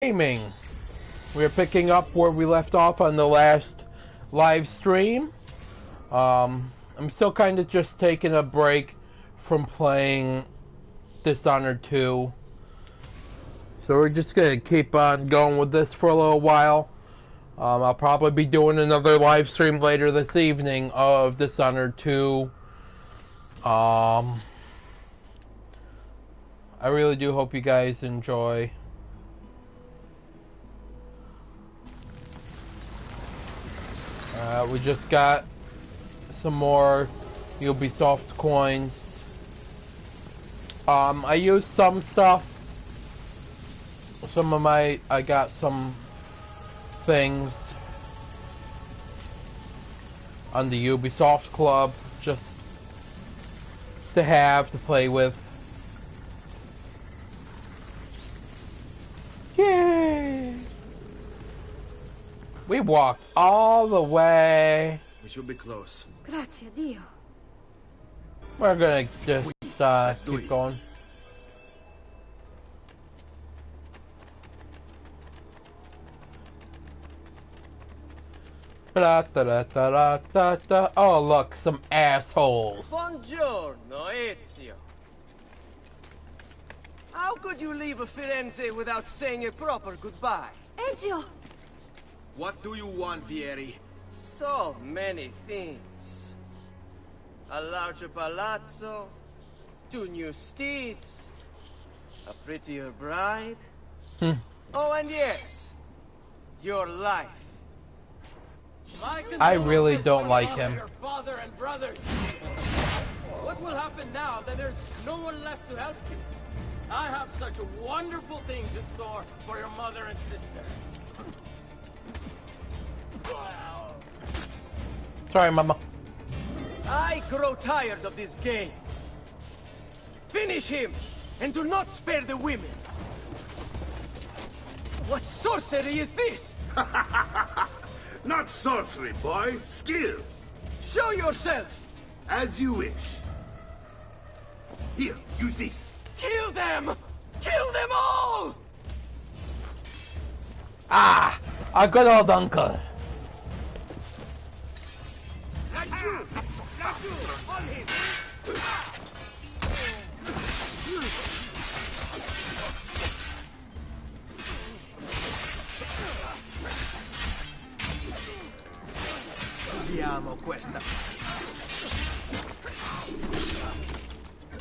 Gaming. We're picking up where we left off on the last live stream. I'm still kind of just taking a break from playing Dishonored 2. So we're just going to keep on going with this for a little while. I'll probably be doing another live stream later this evening of Dishonored 2. I really do hope you guys enjoy. We just got some more Ubisoft coins. I used some stuff. I got some things on the Ubisoft Club just to have to play with. Yay! We walked all the way. We should be close. Grazie a Dio. We're gonna just keep going. Oh look, some assholes. Buongiorno, Ezio. How could you leave Firenze without saying a proper goodbye? Ezio! What do you want, Vieri? So many things. A larger palazzo, 2 new steeds, a prettier bride. Oh, and yes, your life. I really don't like him. Your father and brothers. What will happen now that there's no one left to help you? I have such wonderful things in store for your mother and sister. Sorry, Mama. I grow tired of this game. Finish him, and do not spare the women. What sorcery is this? Not sorcery, boy. Skill. Show yourself. As you wish. Here, use this. Kill them! Kill them all! Ah! A good old uncle. Laju! Laju! On him! Vediamo questa.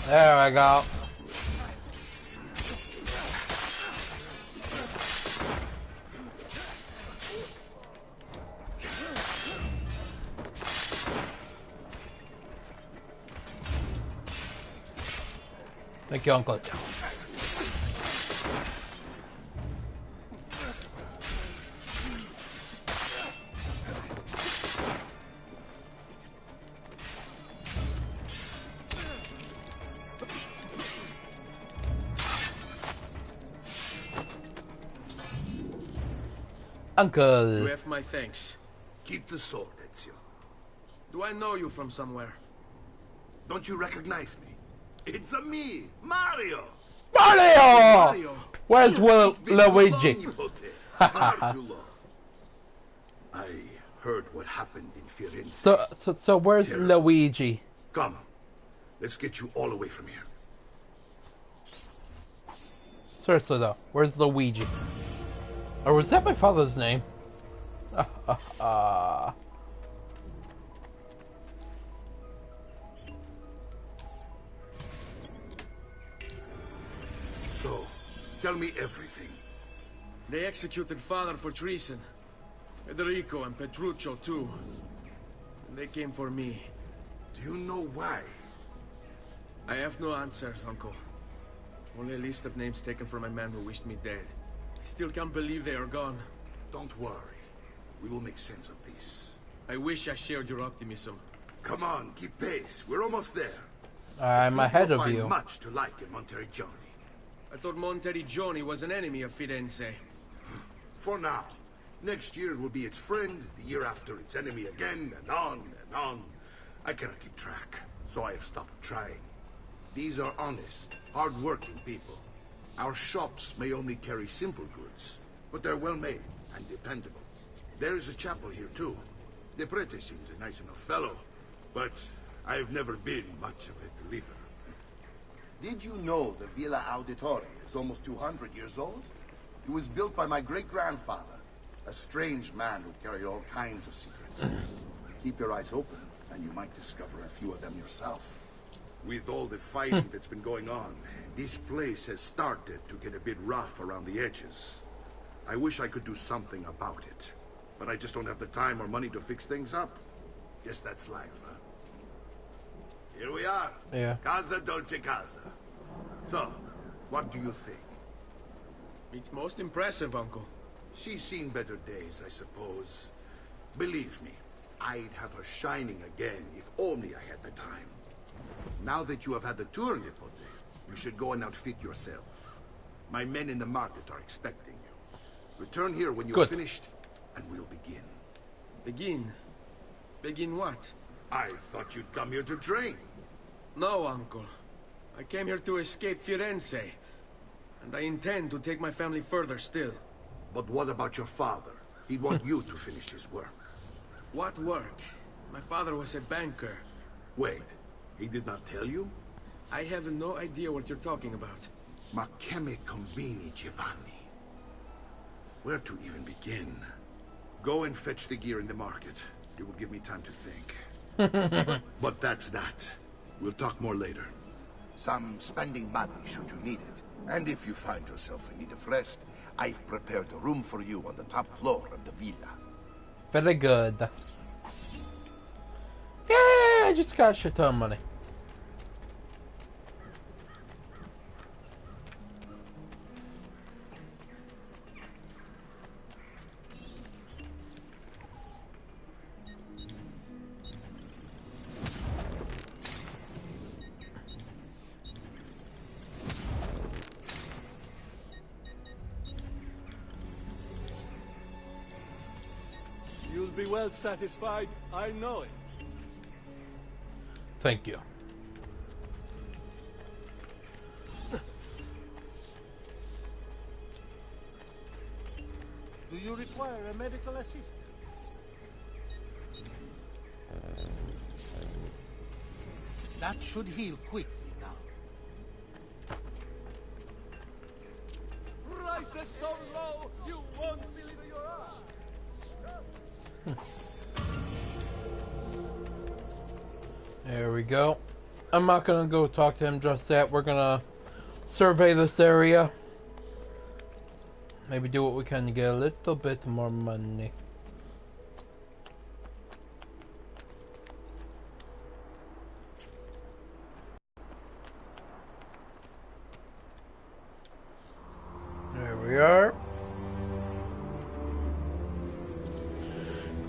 There we go. Thank you, Uncle. Uncle. You have my thanks. Keep the sword, Ezio. Do I know you from somewhere? Don't you recognize me? It's a me, Mario! Mario! Where's Luigi? Far too long. I heard what happened in Firenze. So where's Terrible. Luigi? Come, let's get you all away from here. Seriously though, where's Luigi? Or was that my father's name? So, tell me everything. They executed father for treason. Federico and Petruccio too. And they came for me. Do you know why? I have no answers, Uncle. Only a list of names taken from a man who wished me dead. I still can't believe they are gone. Don't worry. We will make sense of this. I wish I shared your optimism. Come on, keep pace. We're almost there. I'm ahead of find you. Much to like in Monteriggioni. I thought Monteriggioni was an enemy of Firenze. For now. Next year it will be its friend, the year after its enemy again, and on and on. I cannot keep track, so I have stopped trying. These are honest, hard-working people. Our shops may only carry simple goods, but they're well made and dependable. There is a chapel here too. The prete seems a nice enough fellow, but I've never been much of a believer. Did you know the Villa Auditore is almost 200 years old? It was built by my great-grandfather, a strange man who carried all kinds of secrets. Keep your eyes open, and you might discover a few of them yourself. With all the fighting that's been going on, this place has started to get a bit rough around the edges. I wish I could do something about it, but I just don't have the time or money to fix things up. Guess that's life, huh? Here we are. Yeah. Casa Dolce Casa. So, what do you think? It's most impressive, Uncle. She's seen better days, I suppose. Believe me, I'd have her shining again if only I had the time. Now that you have had the tour, Nipote, you should go and outfit yourself. My men in the market are expecting you. Return here when you're finished, and we'll begin. Begin? Begin what? I thought you'd come here to train. No, Uncle. I came here to escape Firenze. And I intend to take my family further still. But what about your father? He'd want you to finish his work. What work? My father was a banker. Wait, he did not tell you? I have no idea what you're talking about. Ma che me combini, Giovanni? Where to even begin? Go and fetch the gear in the market. It will give me time to think. But that's that. We'll talk more later. Some spending money should you need it. And if you find yourself in need of rest, I've prepared a room for you on the top floor of the villa. Very good. Yeah, I just got a shit ton of money. You'll be well satisfied, I know it. Thank you. Do you require a medical assistant? That should heal quickly now. Rises so low, you won't believe your eyes. There we go. I'm not gonna go talk to him just yet. We're gonna survey this area. Maybe do what we can to get a little bit more money. There we are.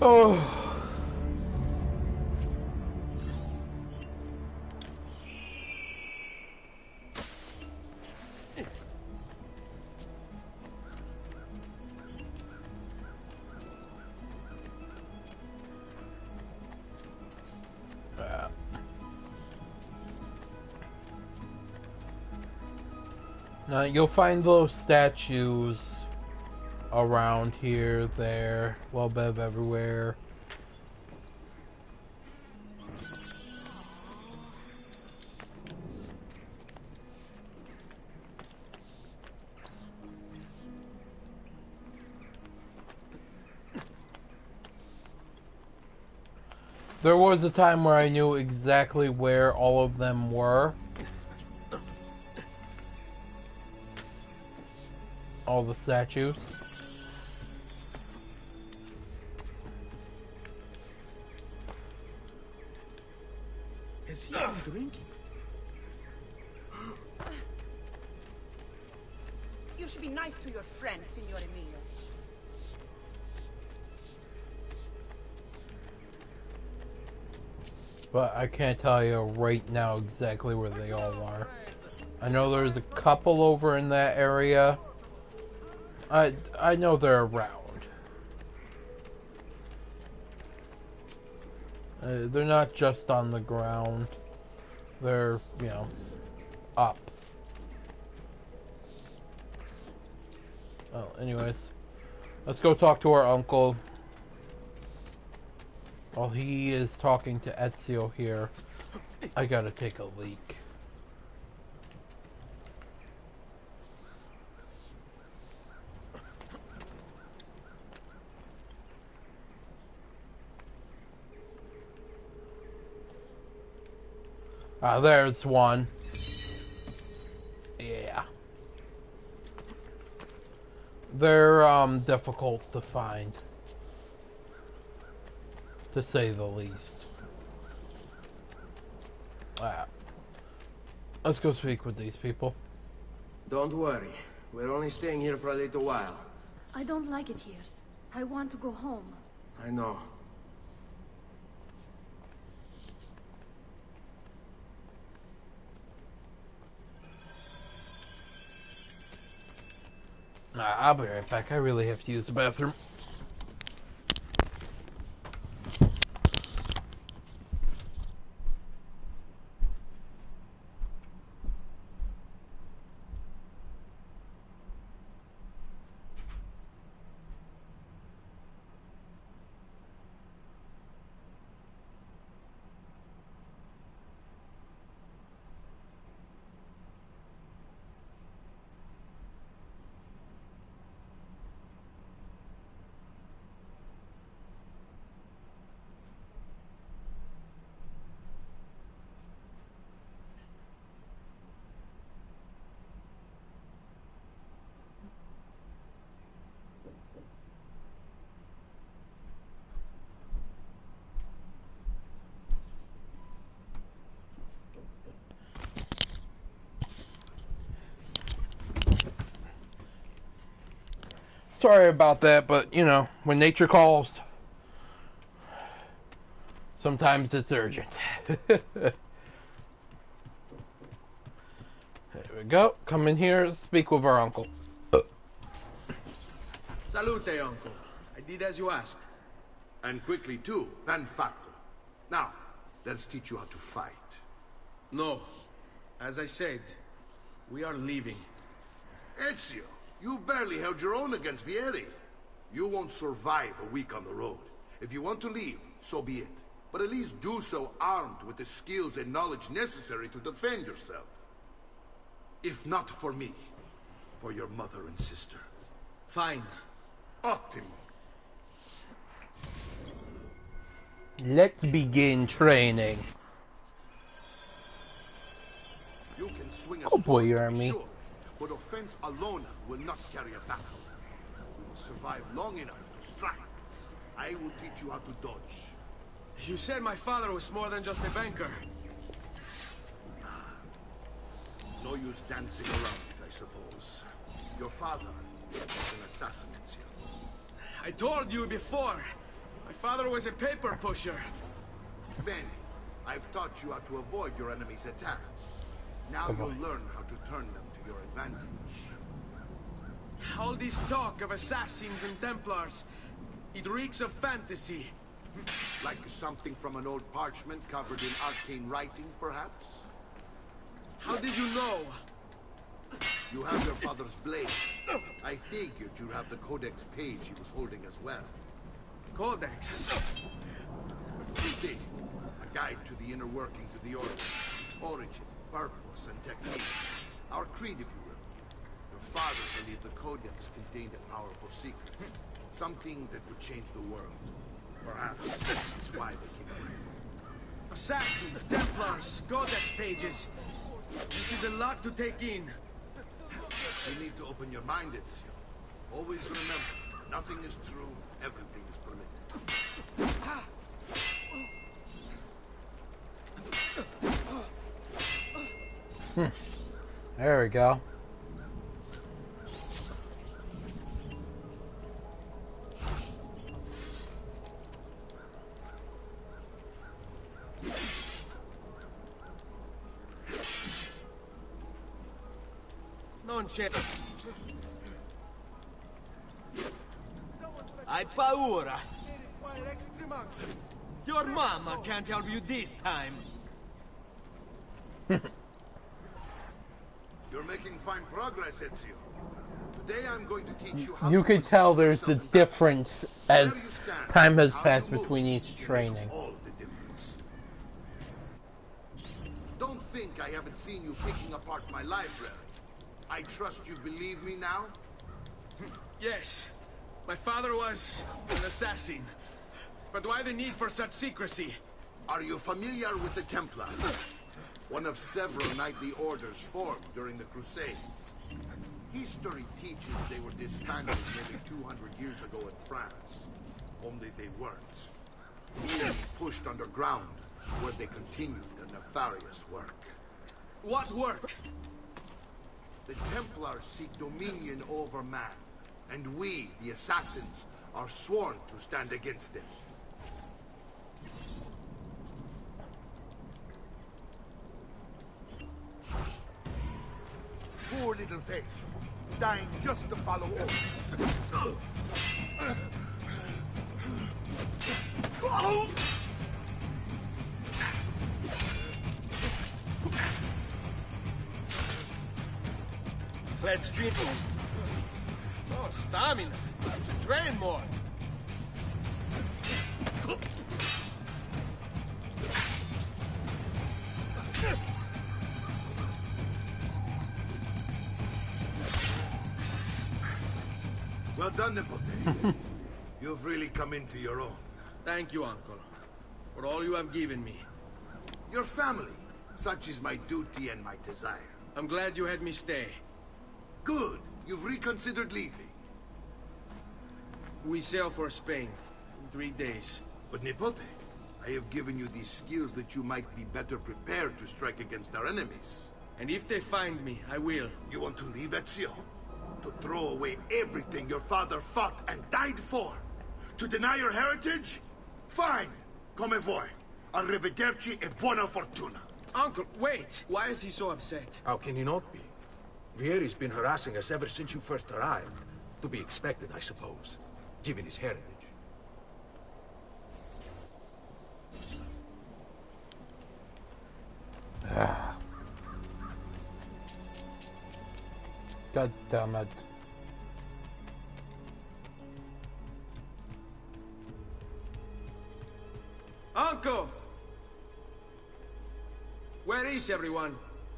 Oh. Now you'll find those statues around here, there, a little bit of everywhere. There was a time where I knew exactly where all of them were. All the statues. Is he even drinking? You should be nice to your friend, Signor Emilio. But I can't tell you right now exactly where they all are. I know there's a couple over in that area. I know they're around. They're not just on the ground. They're, you know, up. Oh, anyways. Let's go talk to our uncle. While he is talking to Ezio here, I gotta take a leak. There's one. Yeah. They're, difficult to find. To say the least. Let's go speak with these people. Don't worry. We're only staying here for a little while. I don't like it here. I want to go home. I know. I'll be right back. I really have to use the bathroom. Sorry about that, but, you know, when nature calls, sometimes it's urgent. There we go. Come in here, speak with our uncle. Salute, uncle. I did as you asked. And quickly too, ben fatto. Now, let's teach you how to fight. No. As I said, we are leaving. Ezio, you barely held your own against Vieri. You won't survive a week on the road. If you want to leave, so be it. But at least do so armed with the skills and knowledge necessary to defend yourself. If not for me, for your mother and sister. Fine. Ottimo. Let's begin training. You can swing a Oh boy, sword, you're to be me. sure, but offense alone will not carry a battle. We will survive long enough to strike. I will teach you how to dodge. You said my father was more than just a banker. No use dancing around it, I suppose. Your father was an assassin, Ezio. I told you before. My father was a paper pusher. Bene, I've taught you how to avoid your enemy's attacks. Now you'll learn how to turn them to your advantage. All this talk of assassins and Templars, it reeks of fantasy. Like something from an old parchment covered in arcane writing, perhaps? How did you know? You have your father's blade. I figured you'd have the codex page he was holding as well. Codex? See, a guide to the inner workings of the Order. Its origin, purpose, and techniques. Our creed, if you will. Your father believed the codex contained a powerful secret. Something that would change the world. Perhaps that's why they came for him. Assassins, Templars, Codex pages. This is a lot to take in. You need to open your mind, Ezio. Always remember, nothing is true, everything is permitted. There we go. Non c'è. Hai paura. Your mama can't help you this time. You're making fine progress, Ezio. Today I'm going to teach you how You to can tell position there's a yourself in battle. difference as Where you stand, time has how passed you move, between each will make training. all the difference. Don't think I haven't seen you picking apart my library. I trust you believe me now? Yes. My father was an assassin. But why the need for such secrecy? Are you familiar with the Templars? One of several knightly orders formed during the Crusades. History teaches they were disbanded nearly 200 years ago in France. Only they weren't. Being pushed underground, where they continued their nefarious work. What work? The Templars seek dominion over man, and we, the assassins, are sworn to stand against them. Poor little face, dying just to follow orders. Let's finish. Oh, stamina. Should train more. Well done, Nipote. You've really come into your own. Thank you, Uncle, for all you have given me. Your family, such is my duty and my desire. I'm glad you had me stay. Good. You've reconsidered leaving. We sail for Spain in 3 days. But Nipote, I have given you these skills that you might be better prepared to strike against our enemies. And if they find me, I will. You want to leave Ezio? To throw away everything your father fought and died for? To deny your heritage? Fine. Come voi. Arrivederci e buona fortuna. Uncle, wait! Why is he so upset? How can he not be? Vieri's been harassing us ever since you first arrived. To be expected, I suppose, given his heritage. God damn it. Uncle! Where is everyone?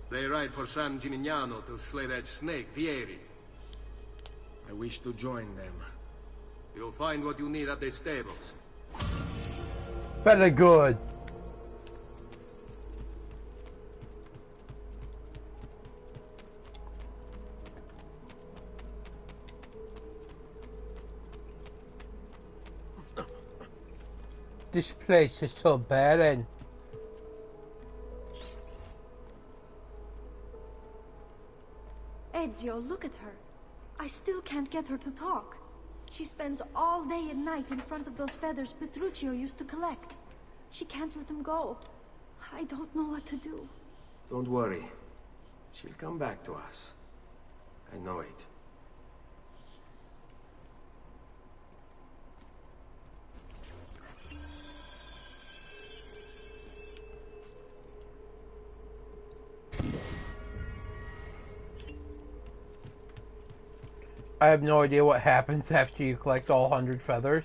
They ride for San Gimignano to slay that snake, Vieri. I wish to join them. You'll find what you need at the stables. Very good. This place is so barren. Ezio, look at her. I still can't get her to talk. She spends all day and night in front of those feathers Petruchio used to collect. She can't let them go. I don't know what to do. Don't worry. She'll come back to us. I know it. I have no idea what happens after you collect all 100 feathers.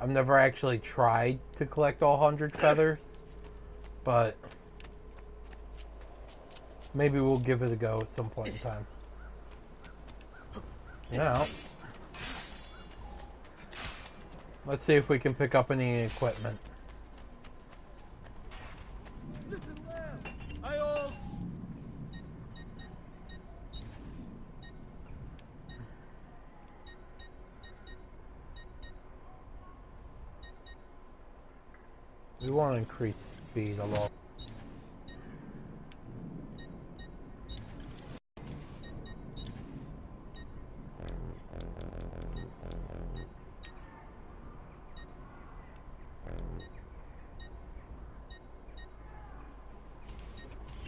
I've never actually tried to collect all 100 feathers, but maybe we'll give it a go at some point in time. Now, let's see if we can pick up any equipment. We want to increase speed a lot.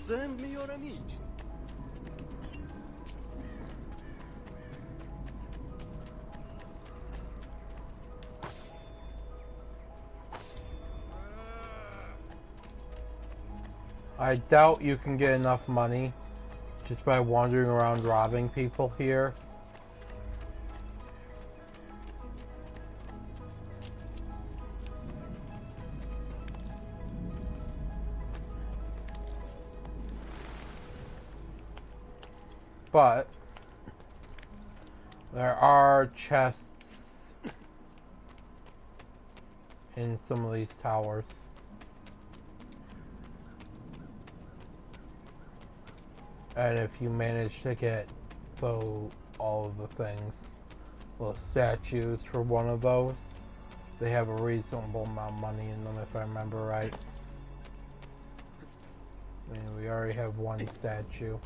Send me your amici. I doubt you can get enough money just by wandering around robbing people here. But there are chests in some of these towers. And if you manage to get all of the things, little statues for one of those, they have a reasonable amount of money in them, if I remember right. I mean, we already have one statue.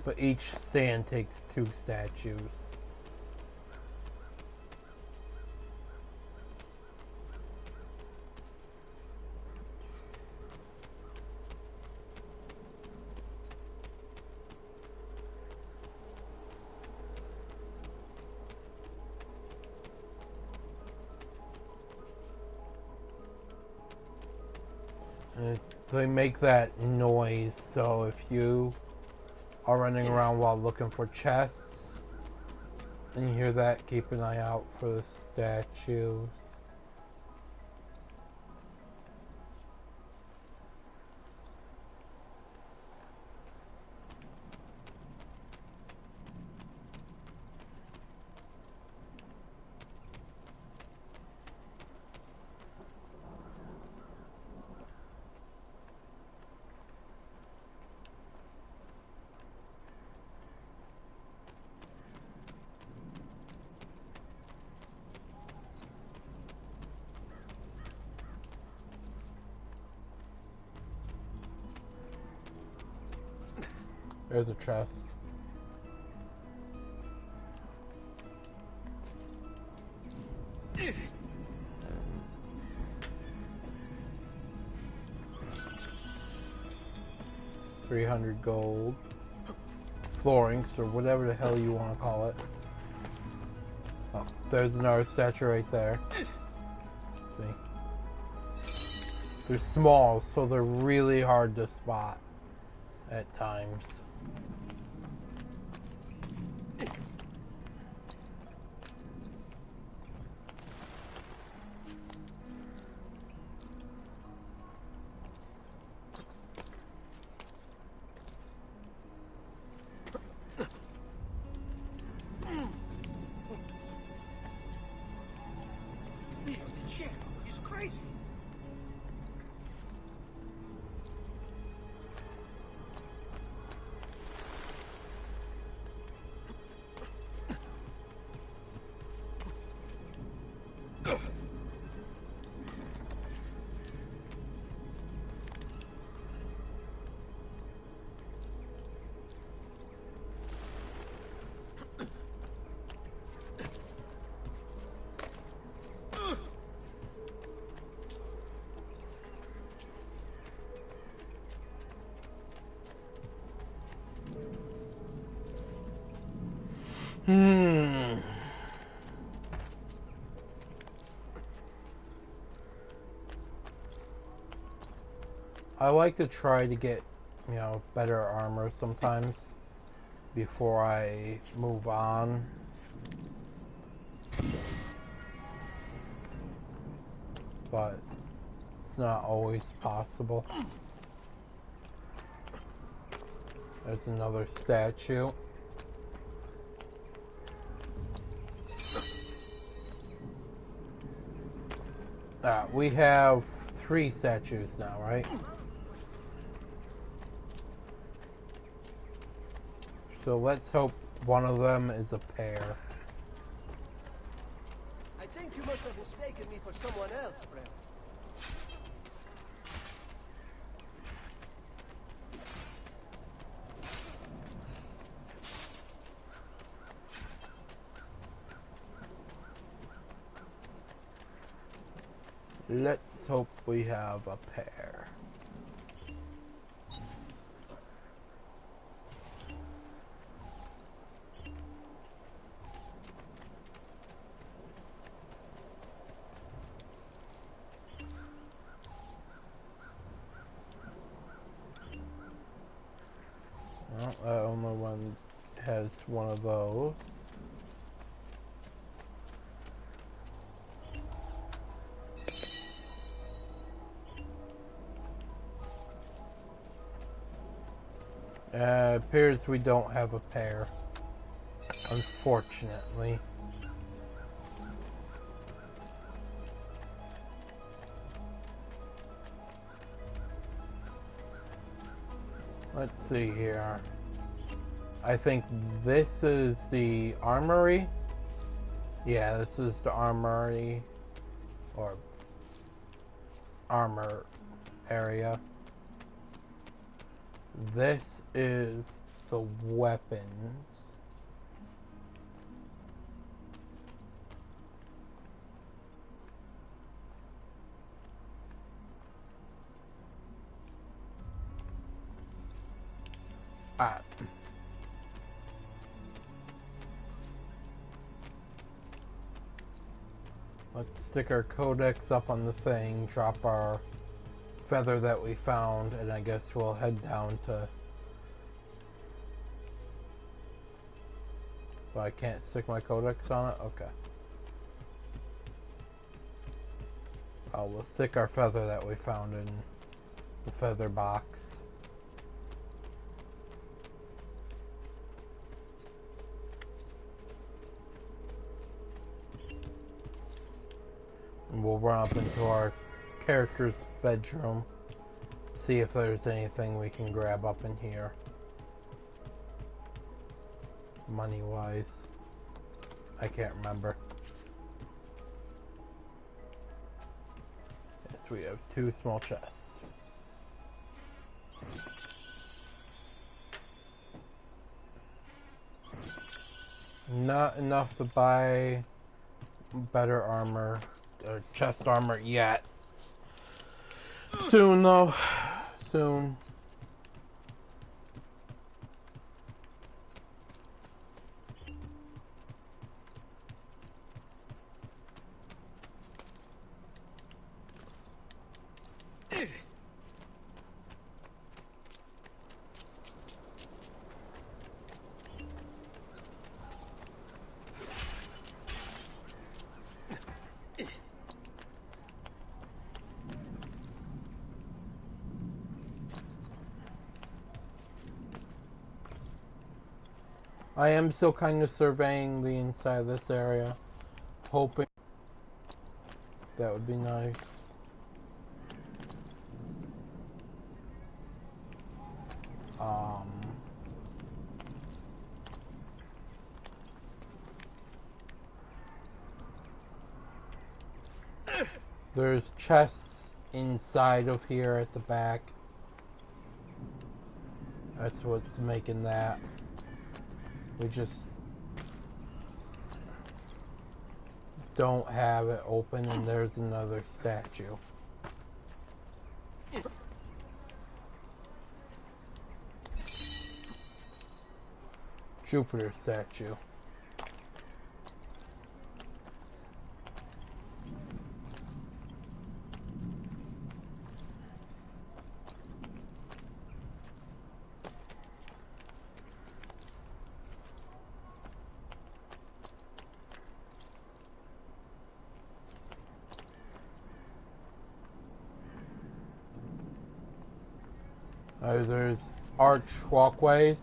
But each stand takes 2 statues. They make that noise, so if you are running around while looking for chests and you hear that, keep an eye out for the statues. There's a chest. $300 gold. Florings, or whatever the hell you want to call it. Oh, there's another statue right there. See? They're small, so they're really hard to spot at times. He's crazy. I like to try to get, you know, better armor sometimes before I move on. But it's not always possible. There's another statue. We have 3 statues now, right? So let's hope one of them is a pair. I think you must have mistaken me for someone else, friend. Let's hope we have a pair. Well, that only one has one of those. Appears we don't have a pair, unfortunately. Let's see here. I think this is the armory. Yeah, this is the armory or armor area. This is the weapons. Ah. Let's stick our codex up on the thing, drop our feather that we found, and I guess we'll head down to... But I can't stick my codex on it? Okay. Oh, we'll stick our feather that we found in the feather box. And we'll run up into our character's bedroom, see if there's anything we can grab up in here. Money-wise. I can't remember. Yes, we have 2 small chests. Not enough to buy better armor, or chest armor yet. Soon though. Soon. I am still kind of surveying the inside of this area, hoping that would be nice. There's chests inside of here at the back. That's what's making that. We just don't have it open, and there's another statue. Jupiter statue. There's arch walkways,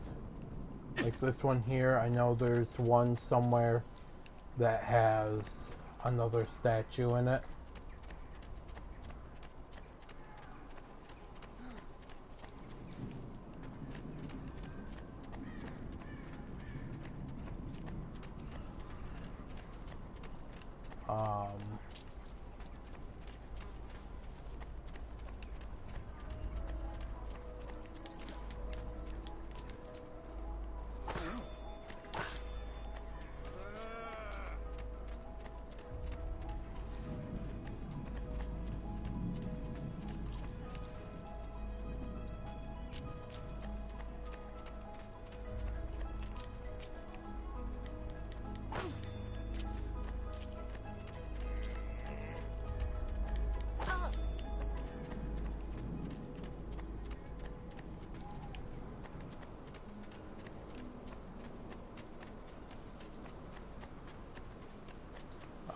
like this one here. I know there's one somewhere that has another statue in it.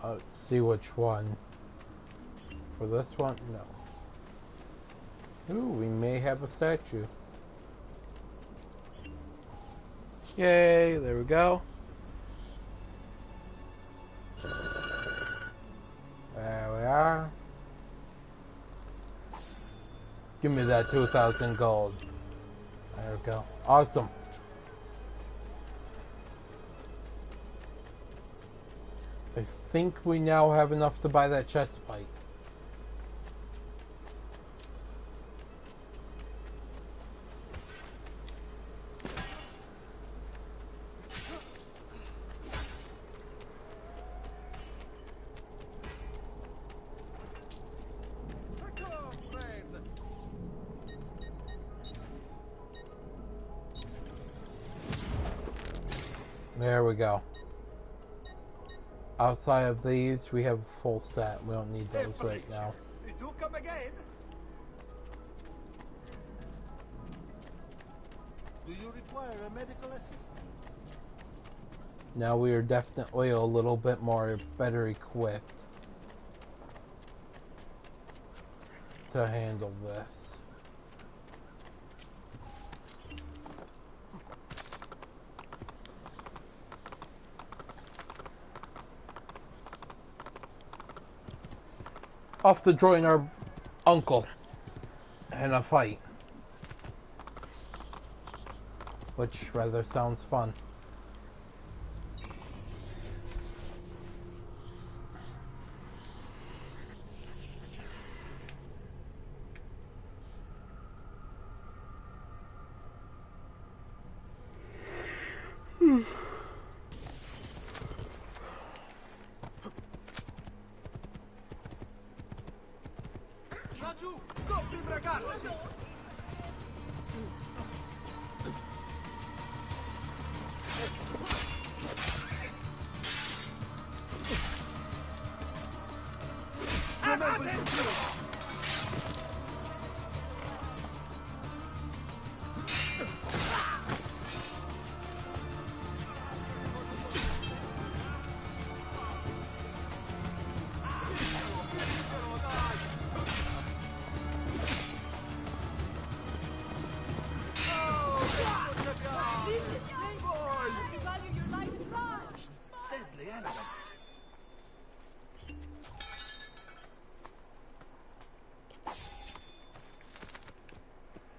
Let's see which one. For this one? No. Ooh, we may have a statue. Yay, there we go. There we are. Give me that 2,000 gold. There we go. Awesome. I think we now have enough to buy that chest plate. There we go. Outside of these, we have a full set. We don't need those right now. You do come again? Do you require a medical assistant? Now we are definitely a little bit more better equipped to handle this. Off to join our uncle in a fight, which rather sounds fun. Stop him, ragazzi!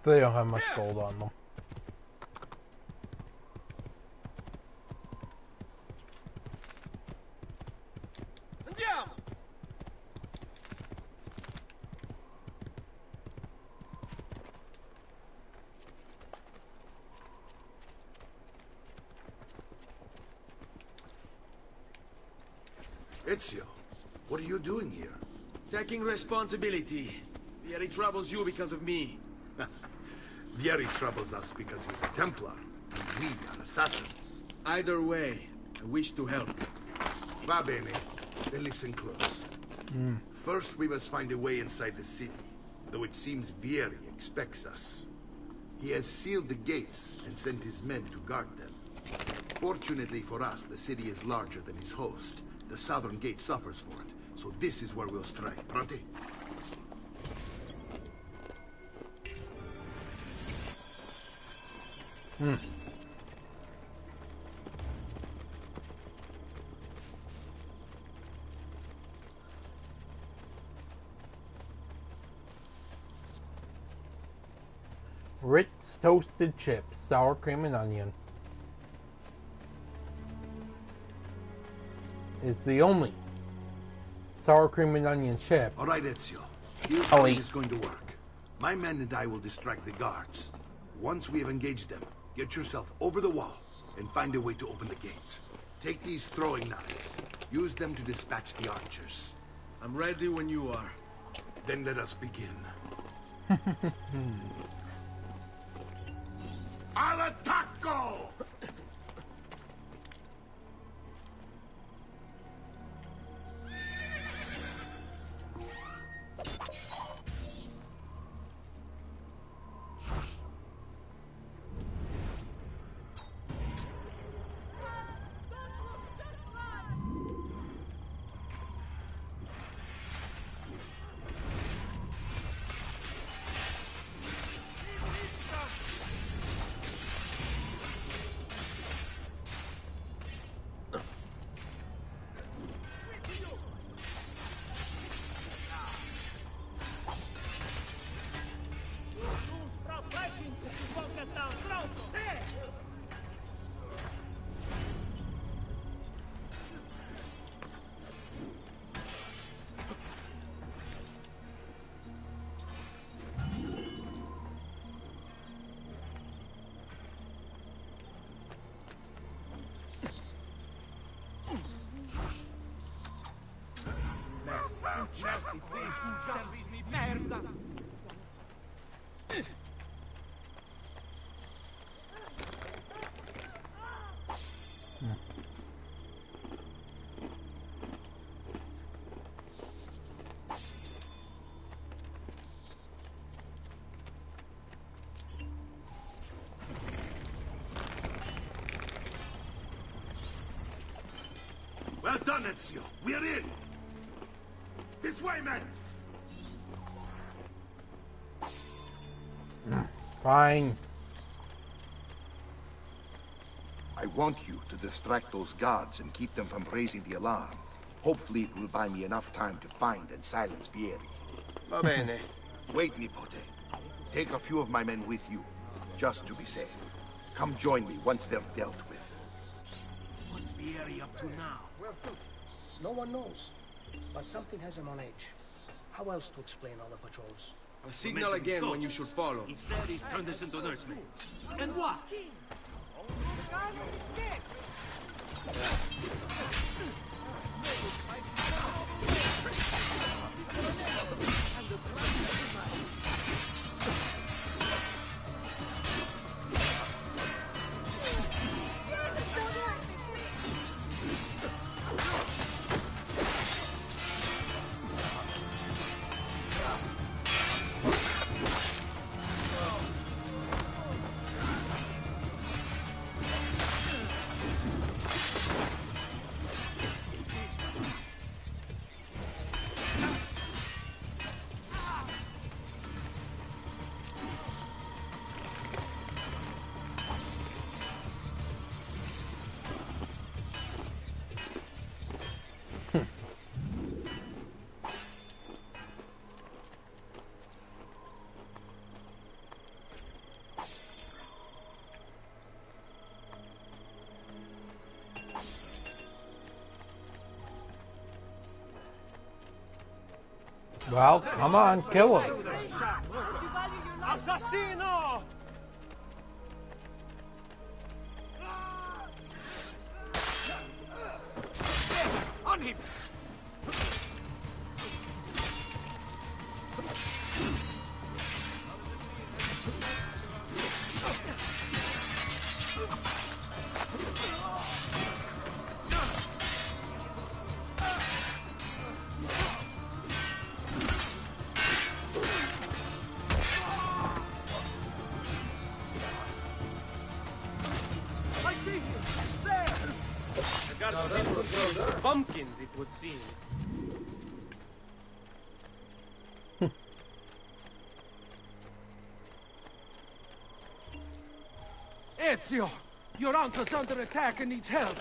They don't have much gold on them. Andiamo! Ezio, what are you doing here? Taking responsibility. Vieri troubles you because of me. Vieri troubles us because he's a Templar, and we are assassins. Either way, I wish to help. Va bene, then listen close. First, we must find a way inside the city, though it seems Vieri expects us. He has sealed the gates and sent his men to guard them. Fortunately for us, the city is larger than his host. The southern gate suffers for it, so this is where we'll strike. Pronti? Ritz toasted chips, sour cream and onion. Is the only sour cream and onion chip. All right, Ezio. Here's how it is going to work. My men and I will distract the guards. Once we have engaged them, get yourself over the wall and find a way to open the gate. Take these throwing knives. Use them to dispatch the archers. I'm ready when you are. Then let us begin. Al attacco! Well done, Ezio. We're in. This way, men. Fine. I want you to distract those guards and keep them from raising the alarm. Hopefully it will buy me enough time to find and silence Vieri. Va bene. Wait, Nipote. Take a few of my men with you, just to be safe. Come join me once they're dealt with. What's Vieri up to now? Well, no one knows. But something has him on edge. How else to explain all the patrols? A signal again when you should follow. Instead, he's turned us into nursemaids. And what? Well, come on, kill him. Assassino! On him! Pumpkins, it would seem. Ezio! Your uncle's under attack and needs help.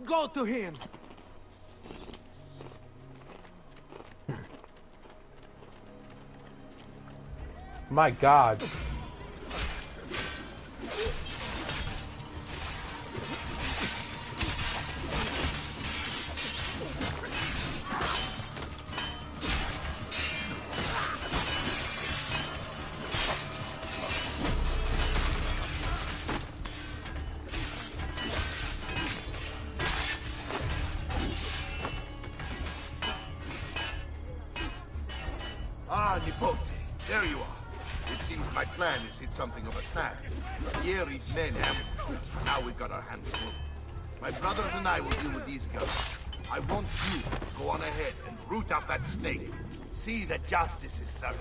Go to him. My God. Ah, Nipote, there you are. It seems my plan has hit something of a snag. Vieri's men ambushed us. Now we've got our hands full. My brothers and I will deal with these guys. I want you to go on ahead and root out that snake. See that justice is served.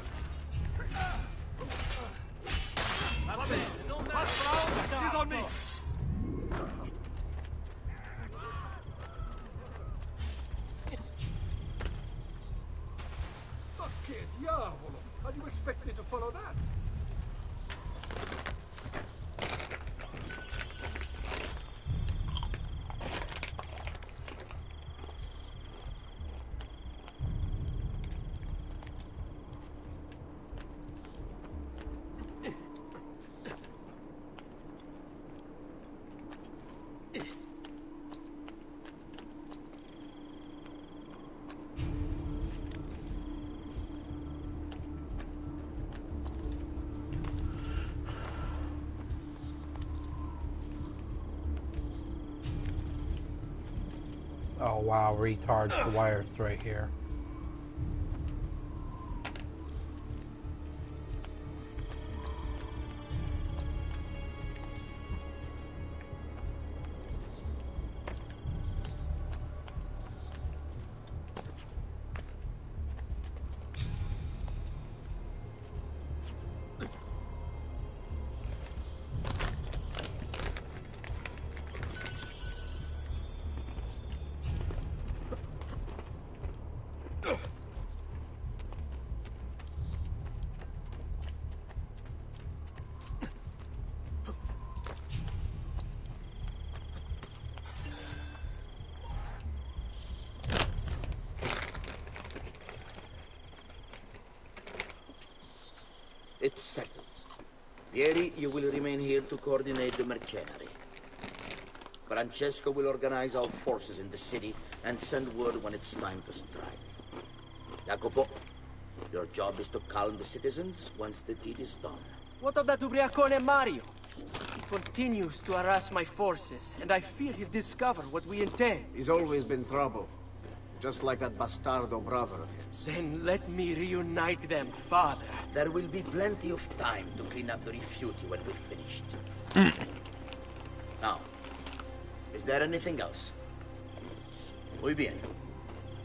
He's on me! Che diavolo! How do you expect me to follow that? Oh wow, retards, the wire's right here. It's settled. Vieri, you will remain here to coordinate the mercenary. Francesco will organize our forces in the city and send word when it's time to strike. Jacopo, your job is to calm the citizens once the deed is done. What of that Ubriacone Mario? He continues to harass my forces, and I fear he'll discover what we intend. He's always been trouble. Just like that bastardo brother of his. Then let me reunite them, father. There will be plenty of time to clean up the Rifiuti when we're finished. Now, is there anything else? Muy bien.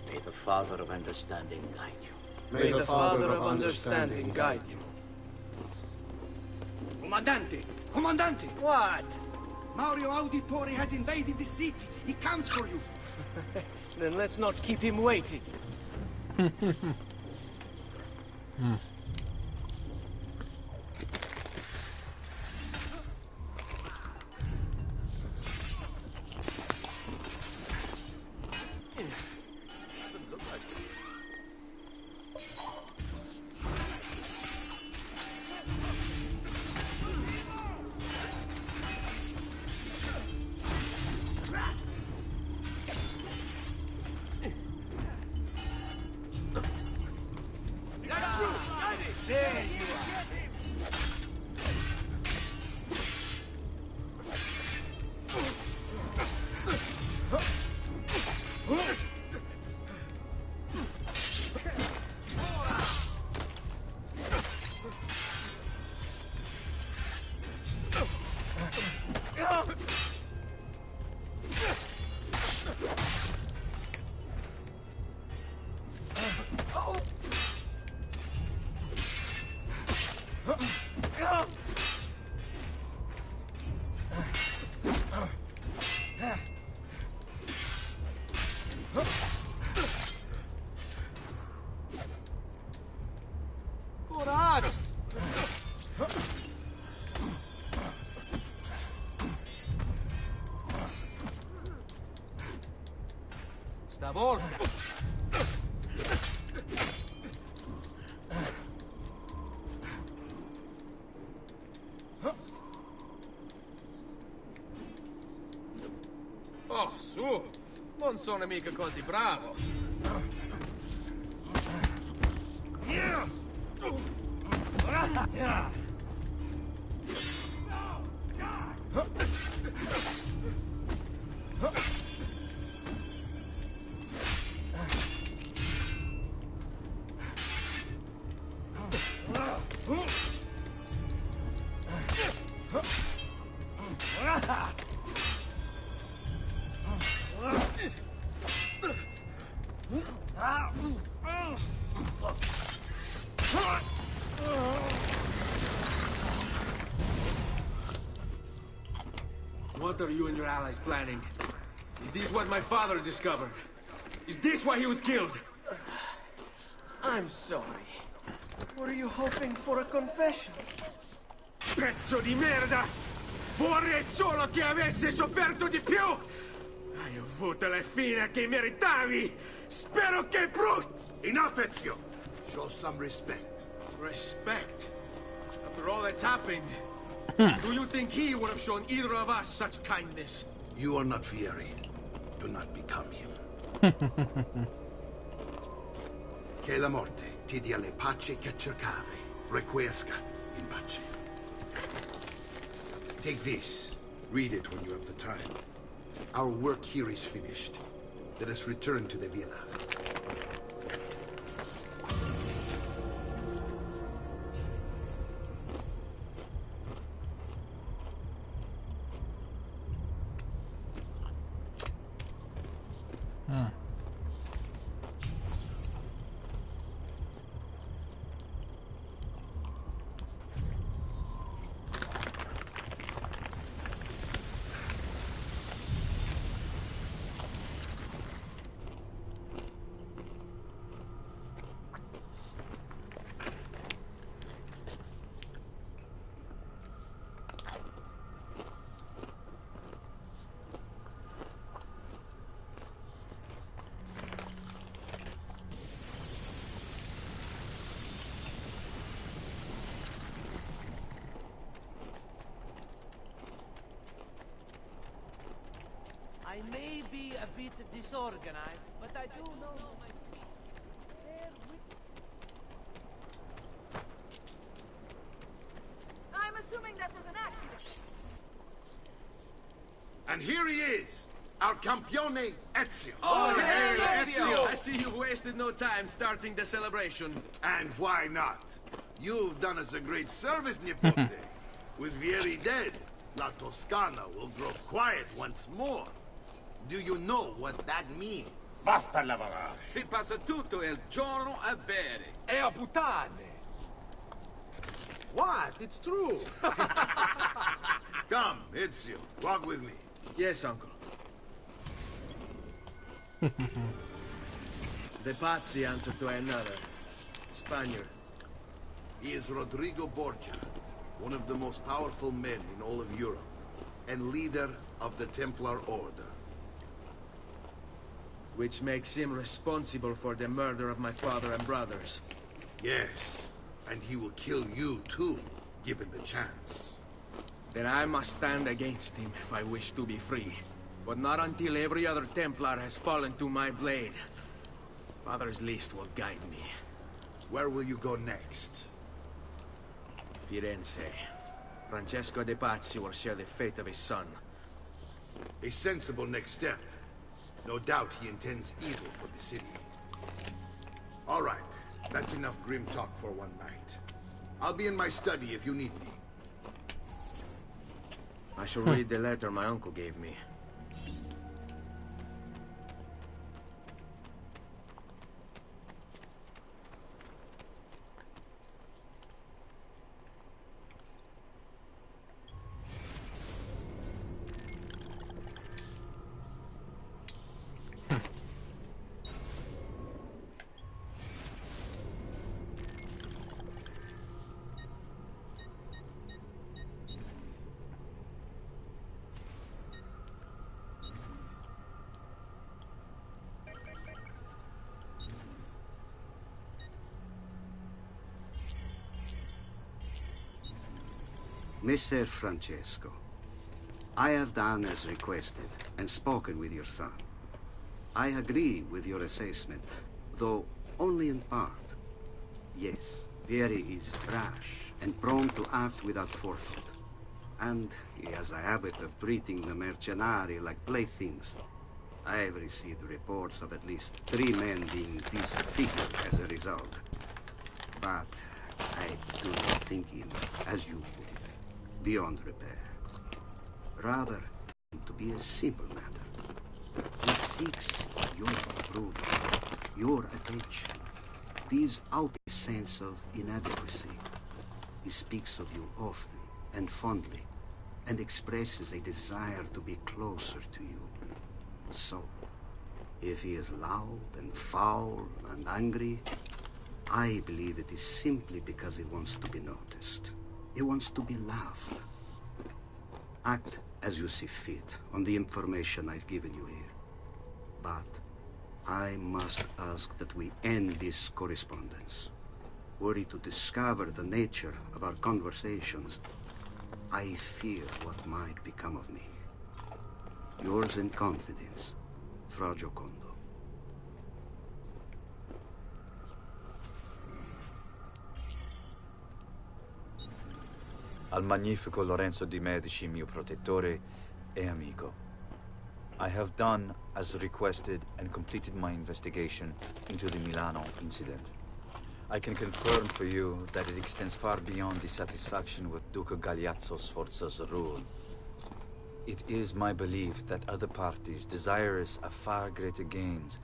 May the Father of Understanding guide you. May the Father of Understanding guide you. Comandante! Comandante! What? Mario Auditore has invaded the city. He comes for you. Then let's not keep him waiting. Stavolta. Oh, su! Non sono mica così bravo. What are you and your allies planning? Is this what my father discovered? Is this why he was killed? I'm sorry. Were you hoping for a confession? Pezzo di merda! Vorrei solo che avesse sofferto di più! Hai avuto la fine che meritavi! Spero che brutto! Enough, Ezio! Show some respect. Respect? After all that's happened, do you think he would have shown either of us such kindness? You are not Fieri. Do not become him. Che la morte ti dia le pace che cercavi. Requiesca in pace. Take this. Read it when you have the time. Our work here is finished. Let us return to the villa. I may be a bit disorganized, but I do know my speed. I'm assuming that was an accident. And here he is, our campione Ezio. Oh, hey, Ezio! I see you wasted no time starting the celebration. And why not? You've done us a great service, Nipote. With Vieri dead, La Toscana will grow quiet once more. Do you know what that means? Basta lavorare. Si passa tutto il giorno a bere. E a puttane. What? It's true. Come, Ezio, walk with me. Yes, uncle. The Pazzi answer to another. Spaniard. He is Rodrigo Borgia, one of the most powerful men in all of Europe, and leader of the Templar Order. Which makes him responsible for the murder of my father and brothers. Yes, and he will kill you too, given the chance. Then I must stand against him if I wish to be free. But not until every other Templar has fallen to my blade. Father's list will guide me. Where will you go next? Firenze. Francesco de Pazzi will share the fate of his son. A sensible next step. No doubt he intends evil for the city. All right, that's enough grim talk for one night. I'll be in my study if you need me. I shall read the letter my uncle gave me. Messer Francesco, I have done as requested and spoken with your son. I agree with your assessment, though only in part. Yes, Vieri is rash and prone to act without forethought. And he has a habit of treating the mercenari like playthings. I have received reports of at least 3 men being disfigured as a result. But I do not think him, as you put it, beyond repair. Rather, to be a simple matter. He seeks your approval, your attention. These out a sense of inadequacy. He speaks of you often and fondly, and expresses a desire to be closer to you. So, if he is loud and foul and angry, I believe it is simply because he wants to be noticed. He wants to be loved. Act as you see fit on the information I've given you here. But I must ask that we end this correspondence. Were he to discover the nature of our conversations, I fear what might become of me. Yours in confidence, Fra Giocondo. Al magnifico Lorenzo di Medici, mio protettore e amico. I have done as requested and completed my investigation into the Milano incident. I can confirm for you that it extends far beyond dissatisfaction with Duca Galeazzo Sforza's rule. It is my belief that other parties, desirous of far greater gains,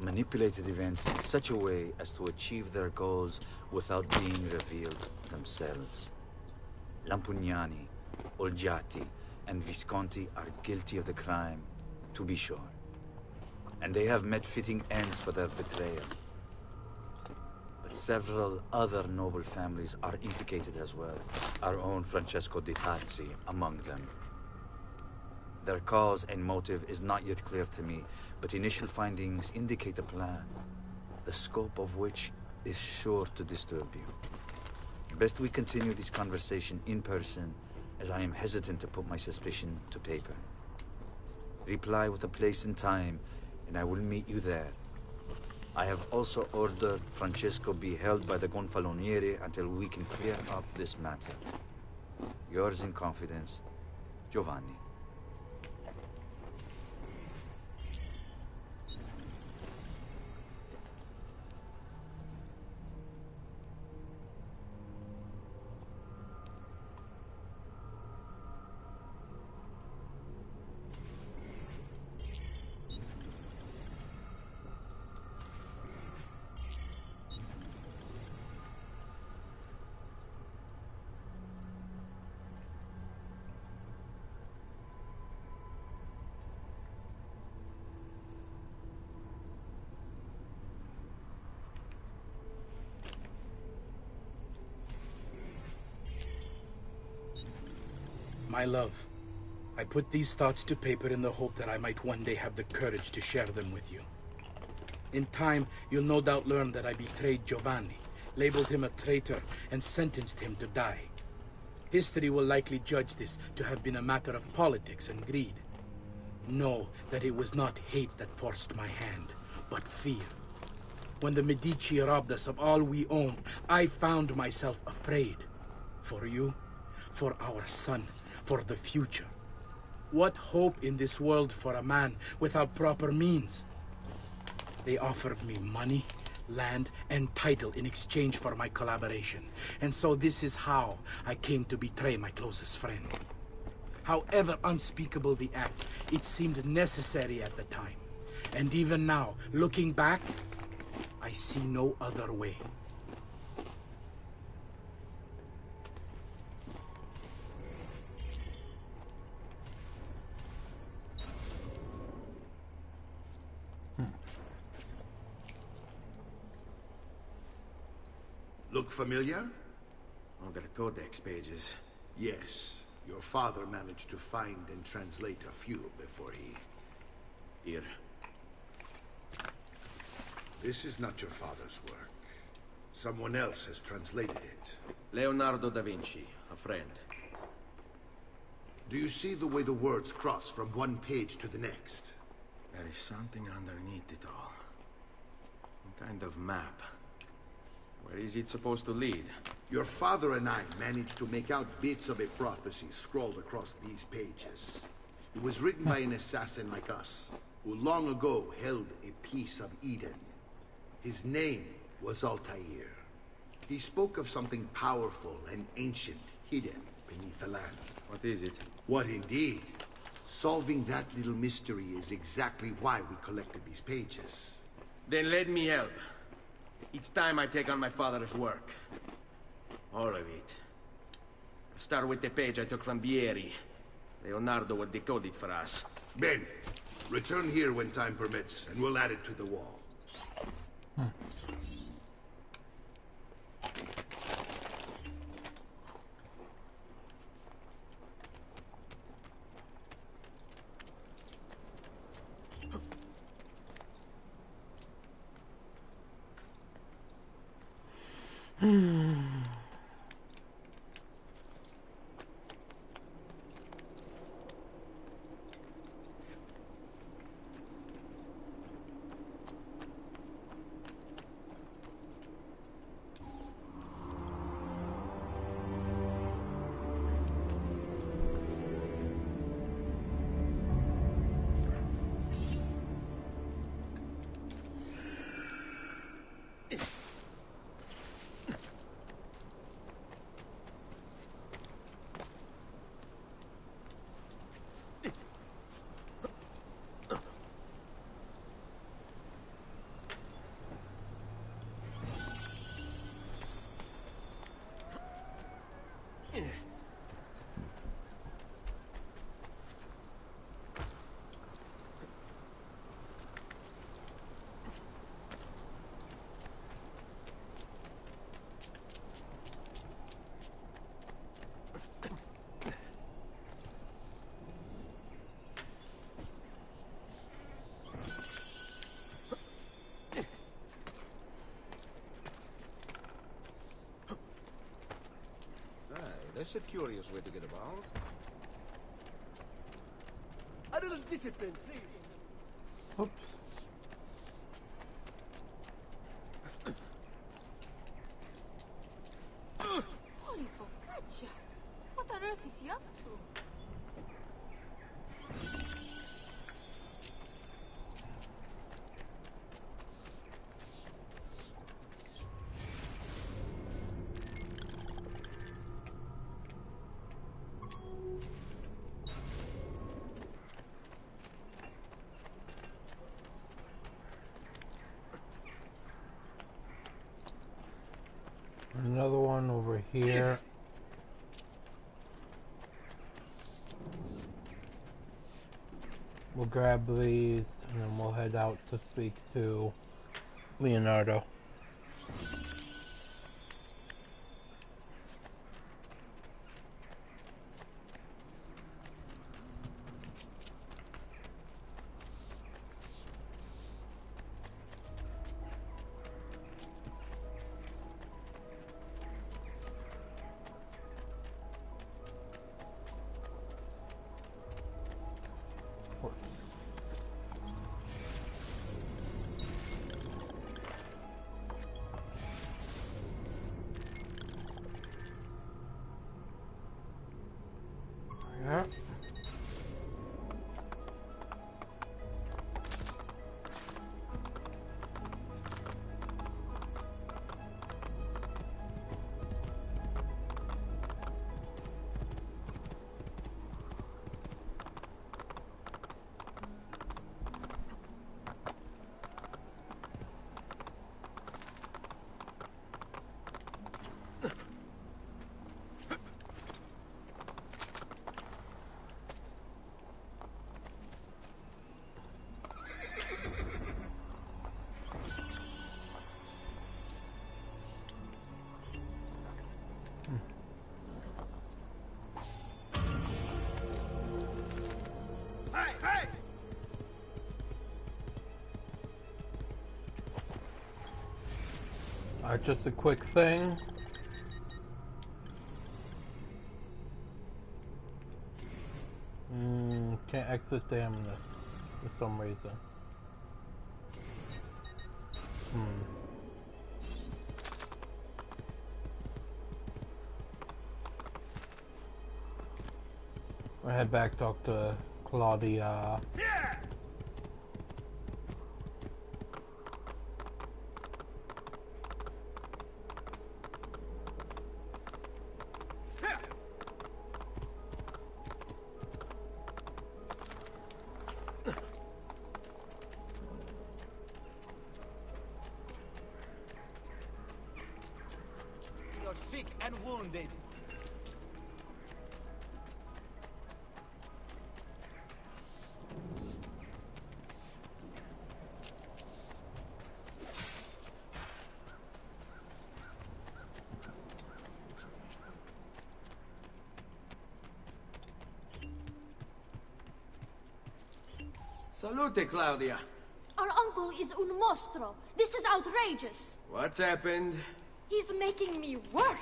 manipulated events in such a way as to achieve their goals without being revealed themselves. Lampugnani, Olgiati, and Visconti are guilty of the crime, to be sure. And they have met fitting ends for their betrayal. But several other noble families are implicated as well, our own Francesco de Tazzi among them. Their cause and motive is not yet clear to me, but initial findings indicate a plan, the scope of which is sure to disturb you. Best we continue this conversation in person, as I am hesitant to put my suspicion to paper. Reply with a place and time, and I will meet you there. I have also ordered Francesco be held by the Gonfaloniere until we can clear up this matter. Yours in confidence, Giovanni. My love, I put these thoughts to paper in the hope that I might one day have the courage to share them with you. In time, you'll no doubt learn that I betrayed Giovanni, labeled him a traitor, and sentenced him to die. History will likely judge this to have been a matter of politics and greed. Know that it was not hate that forced my hand, but fear. When the Medici robbed us of all we owned, I found myself afraid. For you, for our son, for the future. What hope in this world for a man without proper means? They offered me money, land, and title in exchange for my collaboration. And so this is how I came to betray my closest friend. However unspeakable the act, it seemed necessary at the time. And even now, looking back, I see no other way. Look familiar? Oh, the codex pages. Yes. Your father managed to find and translate a few before he... Here. This is not your father's work. Someone else has translated it. Leonardo da Vinci, a friend. Do you see the way the words cross from one page to the next? There is something underneath it all. Some kind of map. Where is it supposed to lead? Your father and I managed to make out bits of a prophecy scrawled across these pages. It was written by an assassin like us, who long ago held a piece of Eden. His name was Altair. He spoke of something powerful and ancient hidden beneath the land. What is it? What indeed? Solving that little mystery is exactly why we collected these pages. Then let me help. It's time I take on my father's work. All of it. I'll start with the page I took from Vieri. Leonardo will decode it for us. Bene. Return here when time permits, and we'll add it to the wall. Just a curious way to get about. A little discipline, please. Oops. Holy focaccia! What on earth is he up to? Another one over here. We'll grab these and then we'll head out to speak to Leonardo. Yeah. Just a quick thing. Can't exit Damnus for some reason. I'll head back, talk to Claudia. Yeah! You're sick and wounded. Salute, Claudia. Our uncle is un mostro. This is outrageous. What's happened? He's making me work.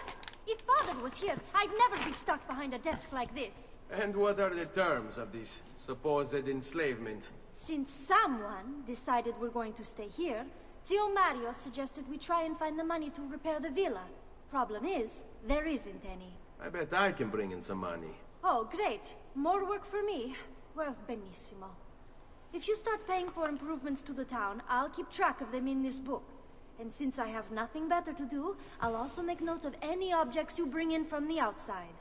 If Father was here, I'd never be stuck behind a desk like this. And what are the terms of this supposed enslavement? Since someone decided we're going to stay here, Zio Mario suggested we try and find the money to repair the villa. Problem is, there isn't any. I bet I can bring in some money. Oh, great. More work for me. Well, benissimo. If you start paying for improvements to the town, I'll keep track of them in this book. And since I have nothing better to do, I'll also make note of any objects you bring in from the outside.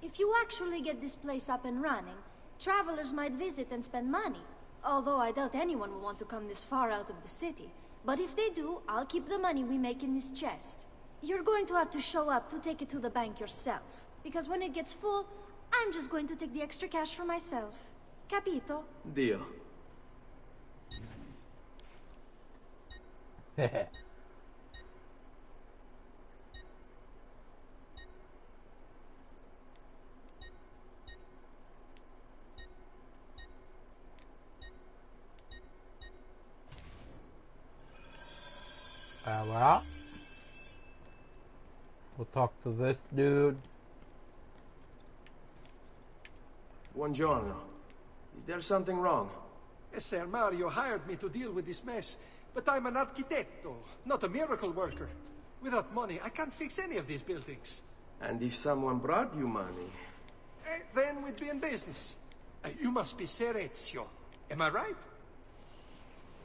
If you actually get this place up and running, travelers might visit and spend money. Although I doubt anyone will want to come this far out of the city. But if they do, I'll keep the money we make in this chest. You're going to have to show up to take it to the bank yourself. Because when it gets full, I'm just going to take the extra cash for myself. Capito? Deal. Well, we'll talk to this dude. Buongiorno. Is there something wrong? Ser Mario hired me to deal with this mess, but I'm an arquitecto, not a miracle worker. Without money, I can't fix any of these buildings. And if someone brought you money? Then we'd be in business. You must be Ser Ezio. Am I right?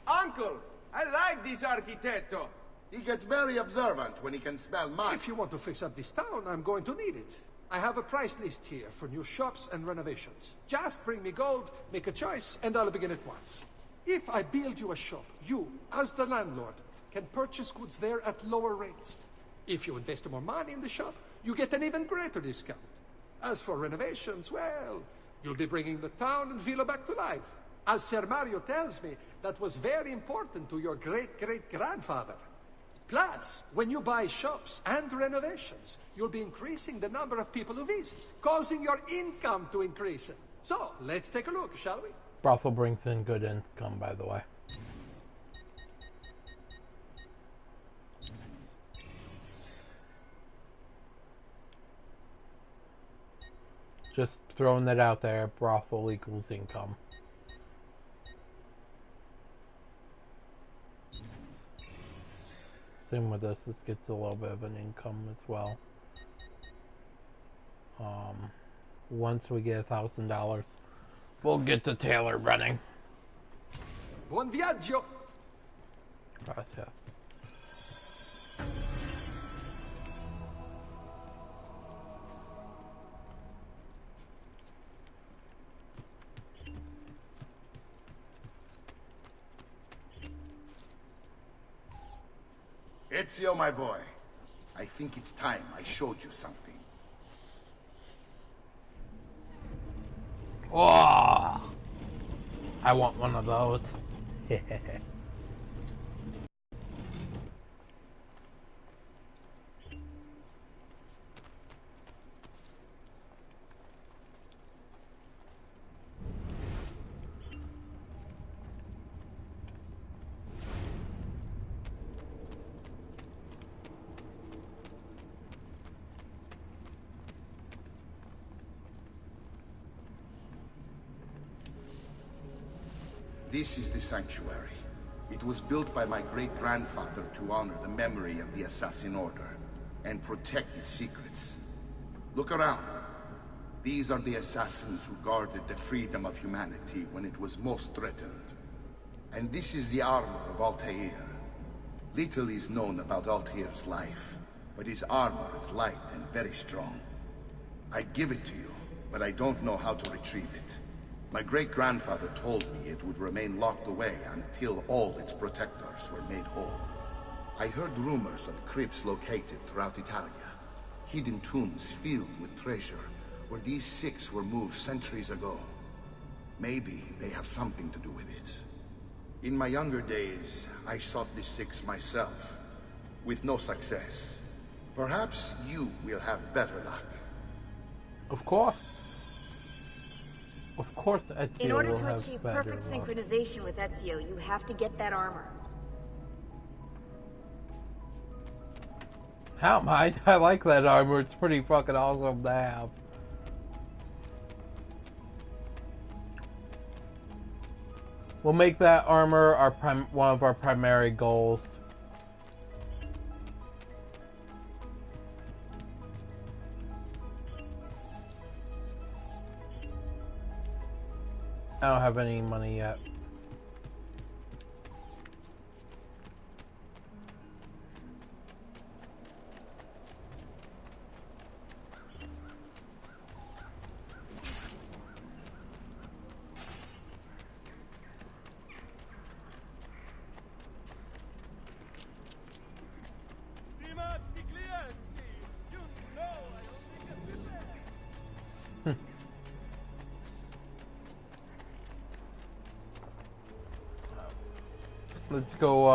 Uncle! I like this arquitecto! He gets very observant when he can smell mud. If you want to fix up this town, I'm going to need it. I have a price list here for new shops and renovations. Just bring me gold, make a choice, and I'll begin at once. If I build you a shop, you, as the landlord, can purchase goods there at lower rates. If you invest more money in the shop, you get an even greater discount. As for renovations, well, you'll be bringing the town and villa back to life. As Ser Mario tells me, that was very important to your great-great-grandfather. Plus, when you buy shops and renovations, you'll be increasing the number of people who visit, causing your income to increase. So, let's take a look, shall we? Brothel brings in good income, by the way. Just throwing that out there, brothel equals income. Same with this gets a little bit of an income as well. Once we get $1,000, we'll get the tailor running. Buon viaggio! Gracias. Ezio, my boy, I think it's time I showed you something. Oh, I want one of those. This is the sanctuary. It was built by my great-grandfather to honor the memory of the Assassin Order and protect its secrets. Look around. These are the assassins who guarded the freedom of humanity when it was most threatened. And this is the armor of Altair. Little is known about Altair's life, but his armor is light and very strong. I'd give it to you, but I don't know how to retrieve it. My great-grandfather told me it would remain locked away until all its protectors were made whole. I heard rumors of crypts located throughout Italia, hidden tombs filled with treasure, where these six were moved centuries ago. Maybe they have something to do with it. In my younger days, I sought the six myself, with no success. Perhaps you will have better luck. Of course. Of course, Ezio In order will to have achieve better perfect luck. synchronization with Ezio, you have to get that armor. How am I? I like that armor. It's pretty fucking awesome to have. We'll make that armor our one of our primary goals. I don't have any money yet. Let's go,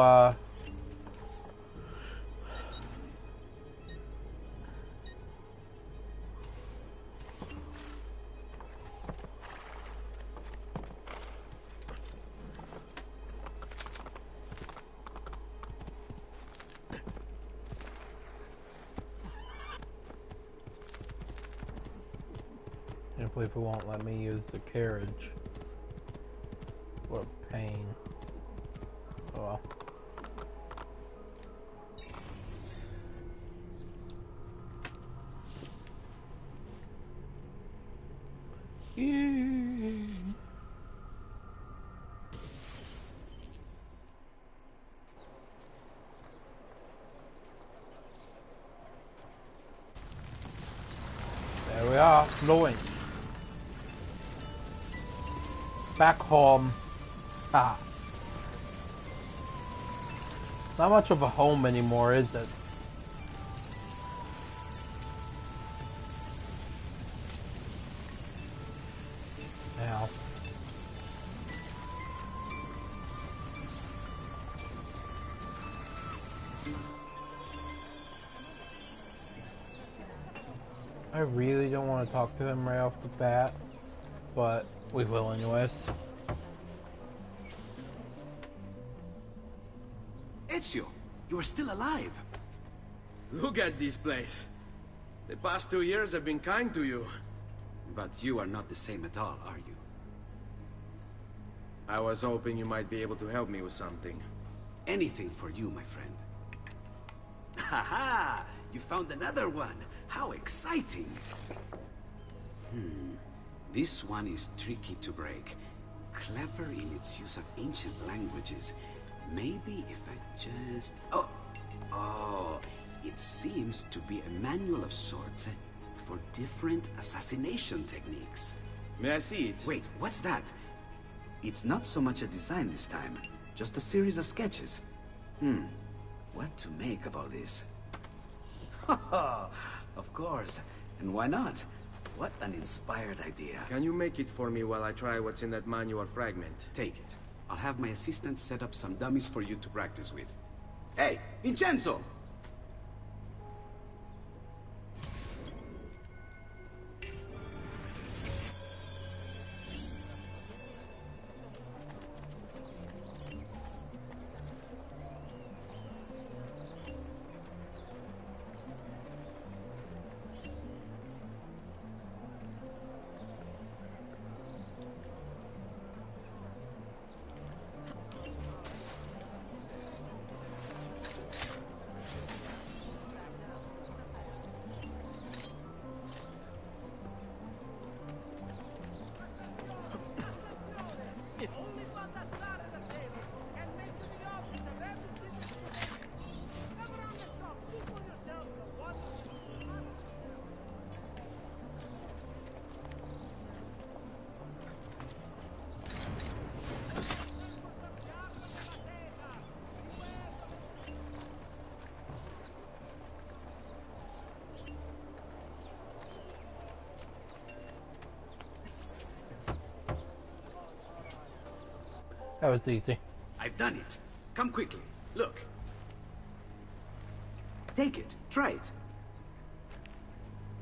Can't believe it won't let me use the carriage. What a pain. Oh well. There we are, flowing. Back home. Ah. Not much of a home anymore, is it? Now. I really don't want to talk to him right off the bat, but we will anyways. Ezio, you are still alive. Look at this place. The past 2 years have been kind to you. But you are not the same at all, are you? I was hoping you might be able to help me with something. Anything for you, my friend. Ha-ha! You found another one! How exciting! This one is tricky to break. Clever in its use of ancient languages. Maybe if I just... Oh, it seems to be a manual of sorts for different assassination techniques. May I see it? Wait, what's that? It's not so much a design this time, just a series of sketches. What to make of all this? Of course, and why not? What an inspired idea. Can you make it for me while I try what's in that manual fragment? Take it. I'll have my assistant set up some dummies for you to practice with. Hey, Vincenzo! That was easy. I've done it. Come quickly. Look. Take it. Try it.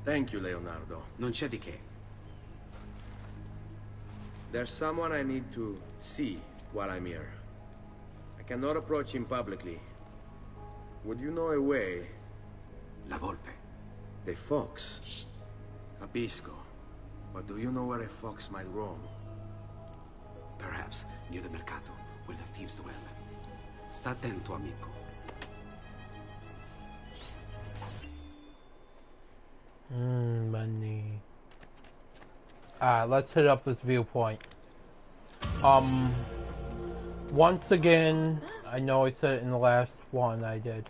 Thank you, Leonardo. Non c'è di che. There's someone I need to see while I'm here. I cannot approach him publicly. Would you know a way? La Volpe. The fox. Shh. Capisco. But do you know where a fox might roam? Perhaps near the Mercato, where the thieves dwell. Sta attento, amico. Money. Let's hit up this viewpoint. Once again, I know I said it in the last one I did,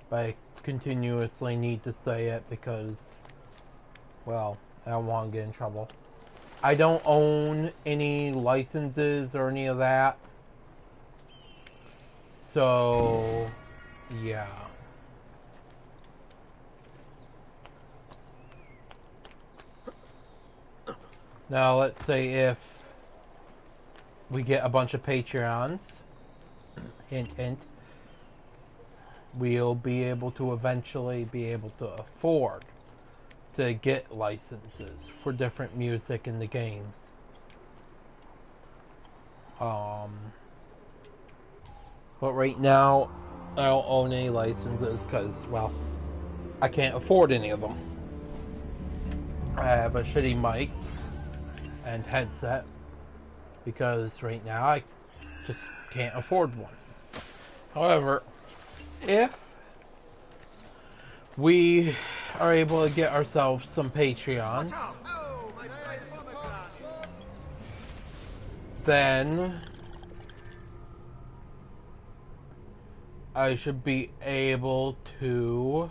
but I continuously need to say it because, well, I don't want to get in trouble. I don't own any licenses or any of that. So, yeah. Now, let's say if we get a bunch of Patreons, hint, hint, we'll be able to eventually be able to afford to get licenses for different music in the games. But right now, I don't own any licenses because, well, I can't afford any of them. I have a shitty mic, and headset, because right now I just can't afford one. However, if we are able to get ourselves some Patreon, then I should be able to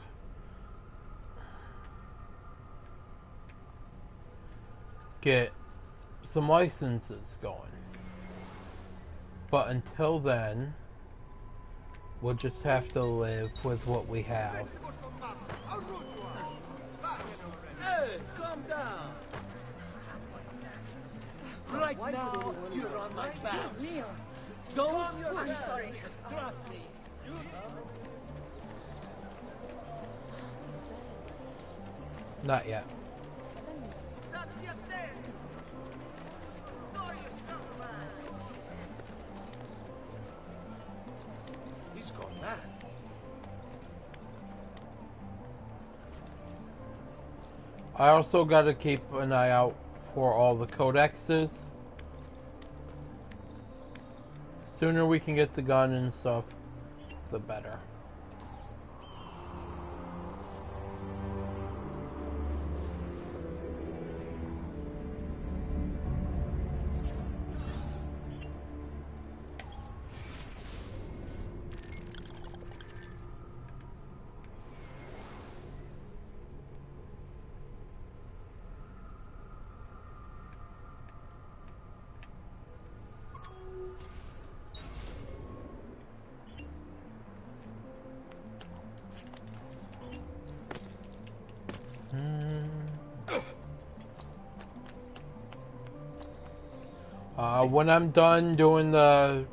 get some licenses going. But until then, we'll just have to live with what we have. Hey, calm down. Right now, you're on my back. Leo. Don't I'm sorry. trust me. Not yet. He's gone mad. I also got to keep an eye out for all the codexes. Sooner we can get the gun and stuff, the better. When I'm done doing this,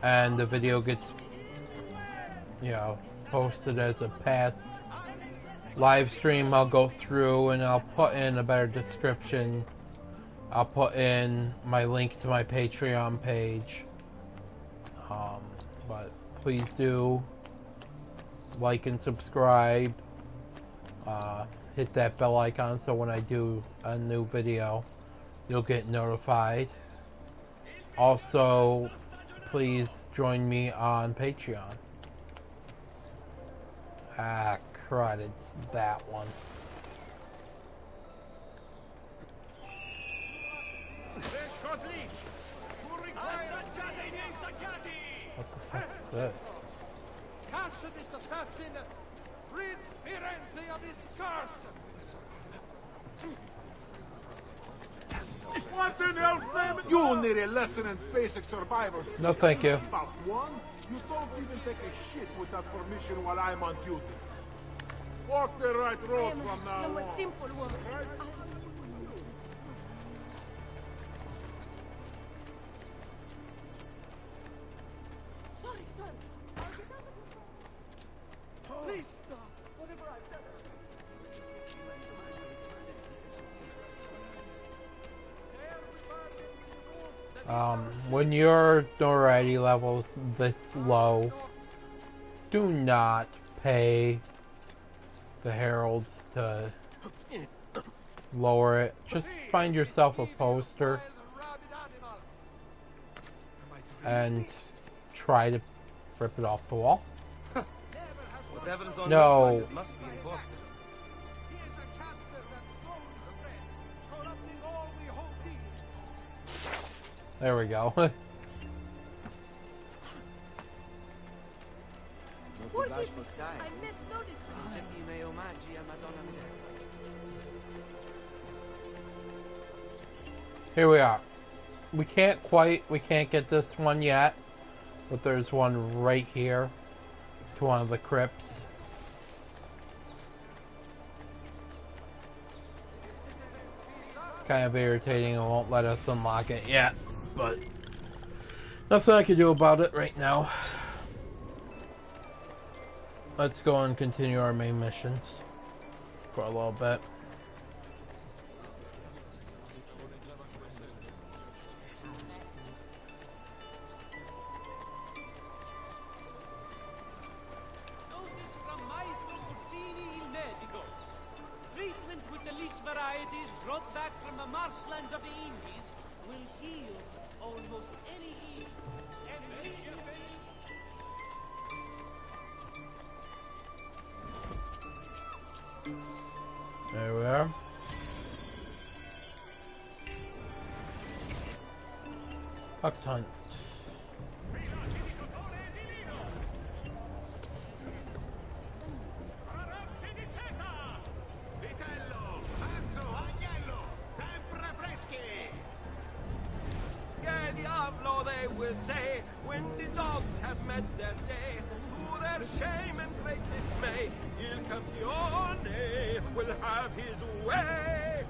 and the video gets, you know, posted as a past live stream, I'll go through and I'll put in a better description. I'll put in my link to my Patreon page. But please do like and subscribe. Hit that bell icon so when I do a new video, you'll get notified. Also, please join me on Patreon. Ah, crud, it's that one. What the fuck is this? Capture this assassin! Rid Firenze of his curse! What in hell's name? You need a lesson in basic survival skills. No, thank you. About one, you don't even take a shit without permission while I'm on duty. Walk the right road from now Somewhat on. simple woman. Sorry. Please stop! Whatever I've done. When your notoriety level's this low, do not pay the heralds to lower it. Just find yourself a poster and try to rip it off the wall. Whatever's on No. this one, it must be important. There we go. Forgive me, I meant no disrespect. Here we are. We can't get this one yet, but there's one right here to one of the crypts. Kind of irritating, and won't let us unlock it yet, but nothing I can do about it right now. Let's go and continue our main missions for a little bit. Treatment with the least varieties brought back from the marshlands of the Indies will heal almost any evil. There we are. Fox hunt. Diablo, they will say, when the dogs have met their day, to their shame and great dismay, Il Campione will have his way.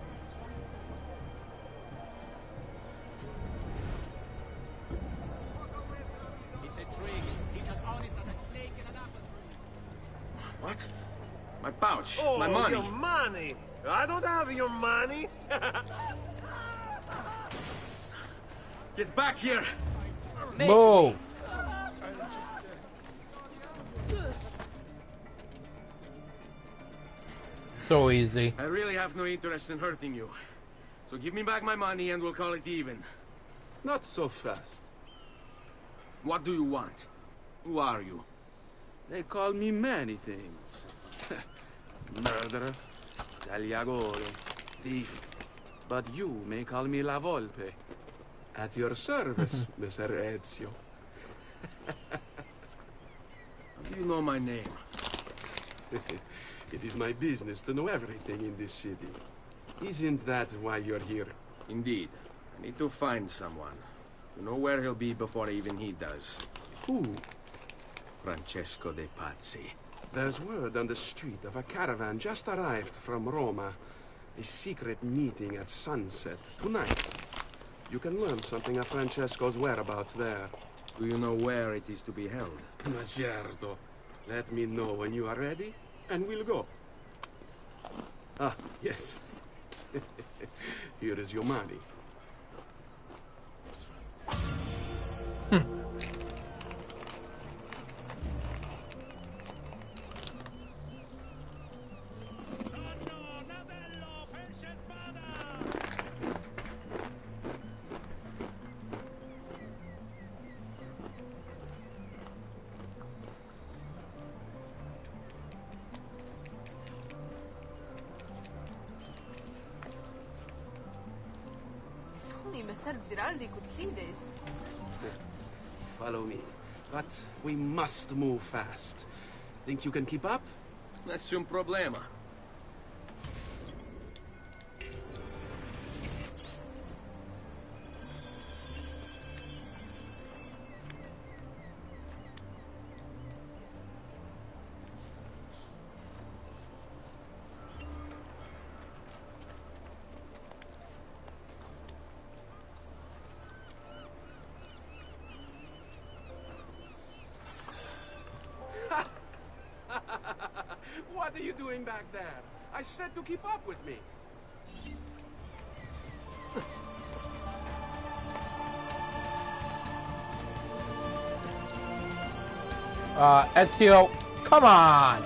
He's a trig. He's as honest as a snake in an apple tree. What? My pouch. Oh, my money. Your money. I don't have your money. Get back here! Move! So easy. I really have no interest in hurting you. So give me back my money and we'll call it even. Not so fast. What do you want? Who are you? They call me many things. Murderer, tagliagole, thief. But you may call me La Volpe. At your service, Mr. Ezio. How do you know my name? It is my business to know everything in this city. Isn't that why you're here? Indeed. I need to find someone. To know where he'll be before even he does. Who? Francesco de Pazzi. There's word on the street of a caravan just arrived from Roma. A secret meeting at sunset tonight. You can learn something of Francesco's whereabouts there. Do you know where it is to be held? Ma certo. Let me know when you are ready, and we'll go. Ah, yes. Here is your money. Messer Giraldi could see this. Follow me. But we must move fast. Think you can keep up? Nessun problema. What are you doing back there? I said to keep up with me. Ezio, come on!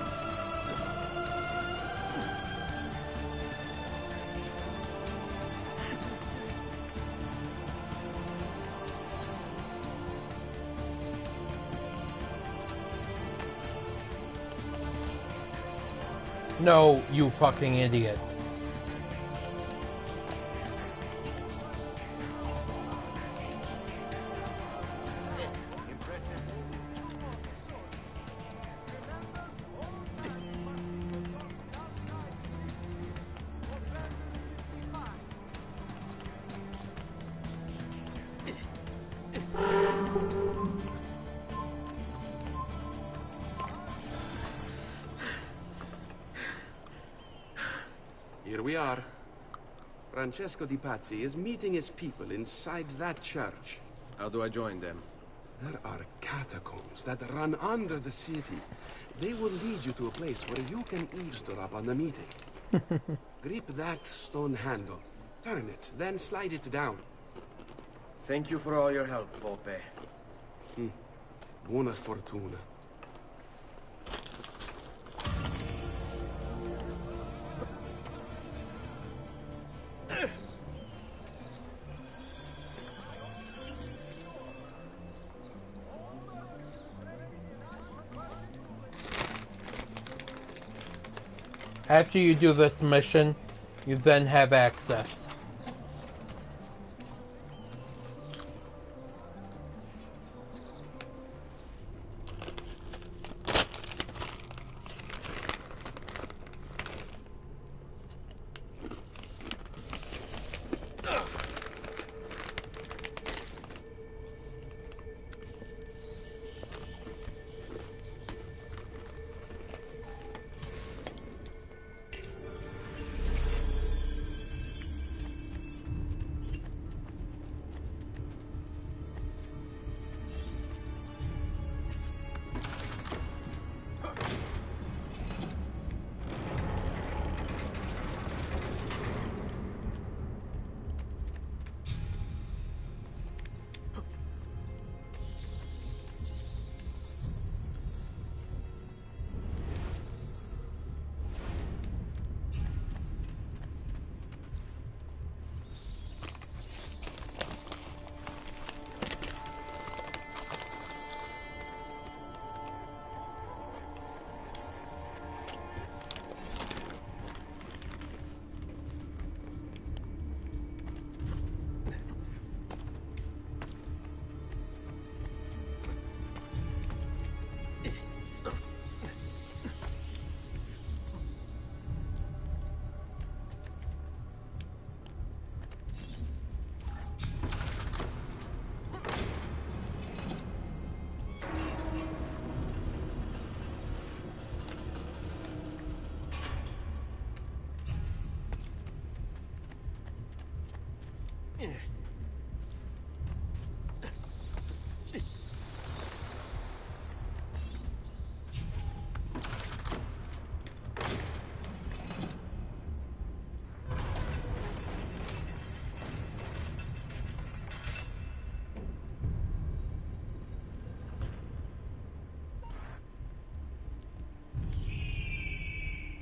No, you fucking idiot. Here we are. Francesco di Pazzi is meeting his people inside that church. How do I join them? There are catacombs that run under the city. They will lead you to a place where you can eavesdrop on the meeting. Grip that stone handle. Turn it, then slide it down. Thank you for all your help, Volpe. Buona fortuna. After you do this mission, you then have access.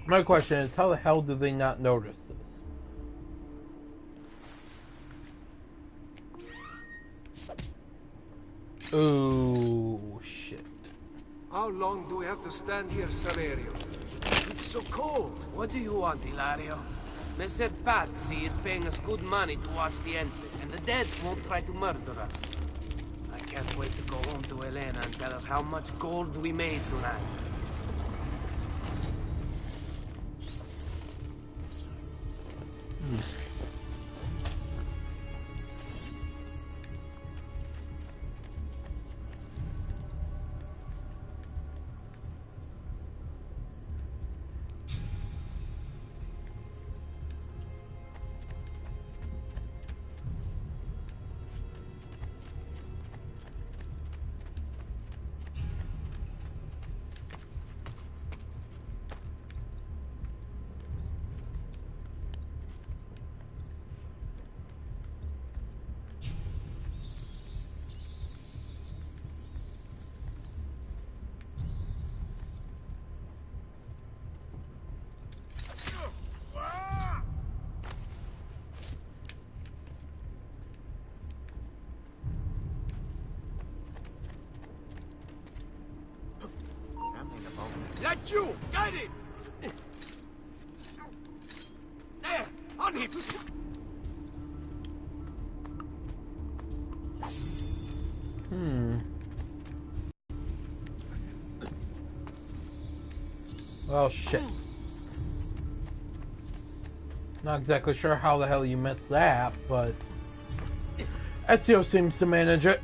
My question is, how the hell do they not notice this? Oh, shit. How long do we have to stand here, Saverio? It's so cold. What do you want, Hilario? Mr. Pazzi is paying us good money to watch the entrance, and the dead won't try to murder us. I can't wait to go home to Elena and tell her how much gold we made tonight. That you! Got it! There! On him! Oh shit. Not exactly sure how the hell you missed that, but Ezio seems to manage it.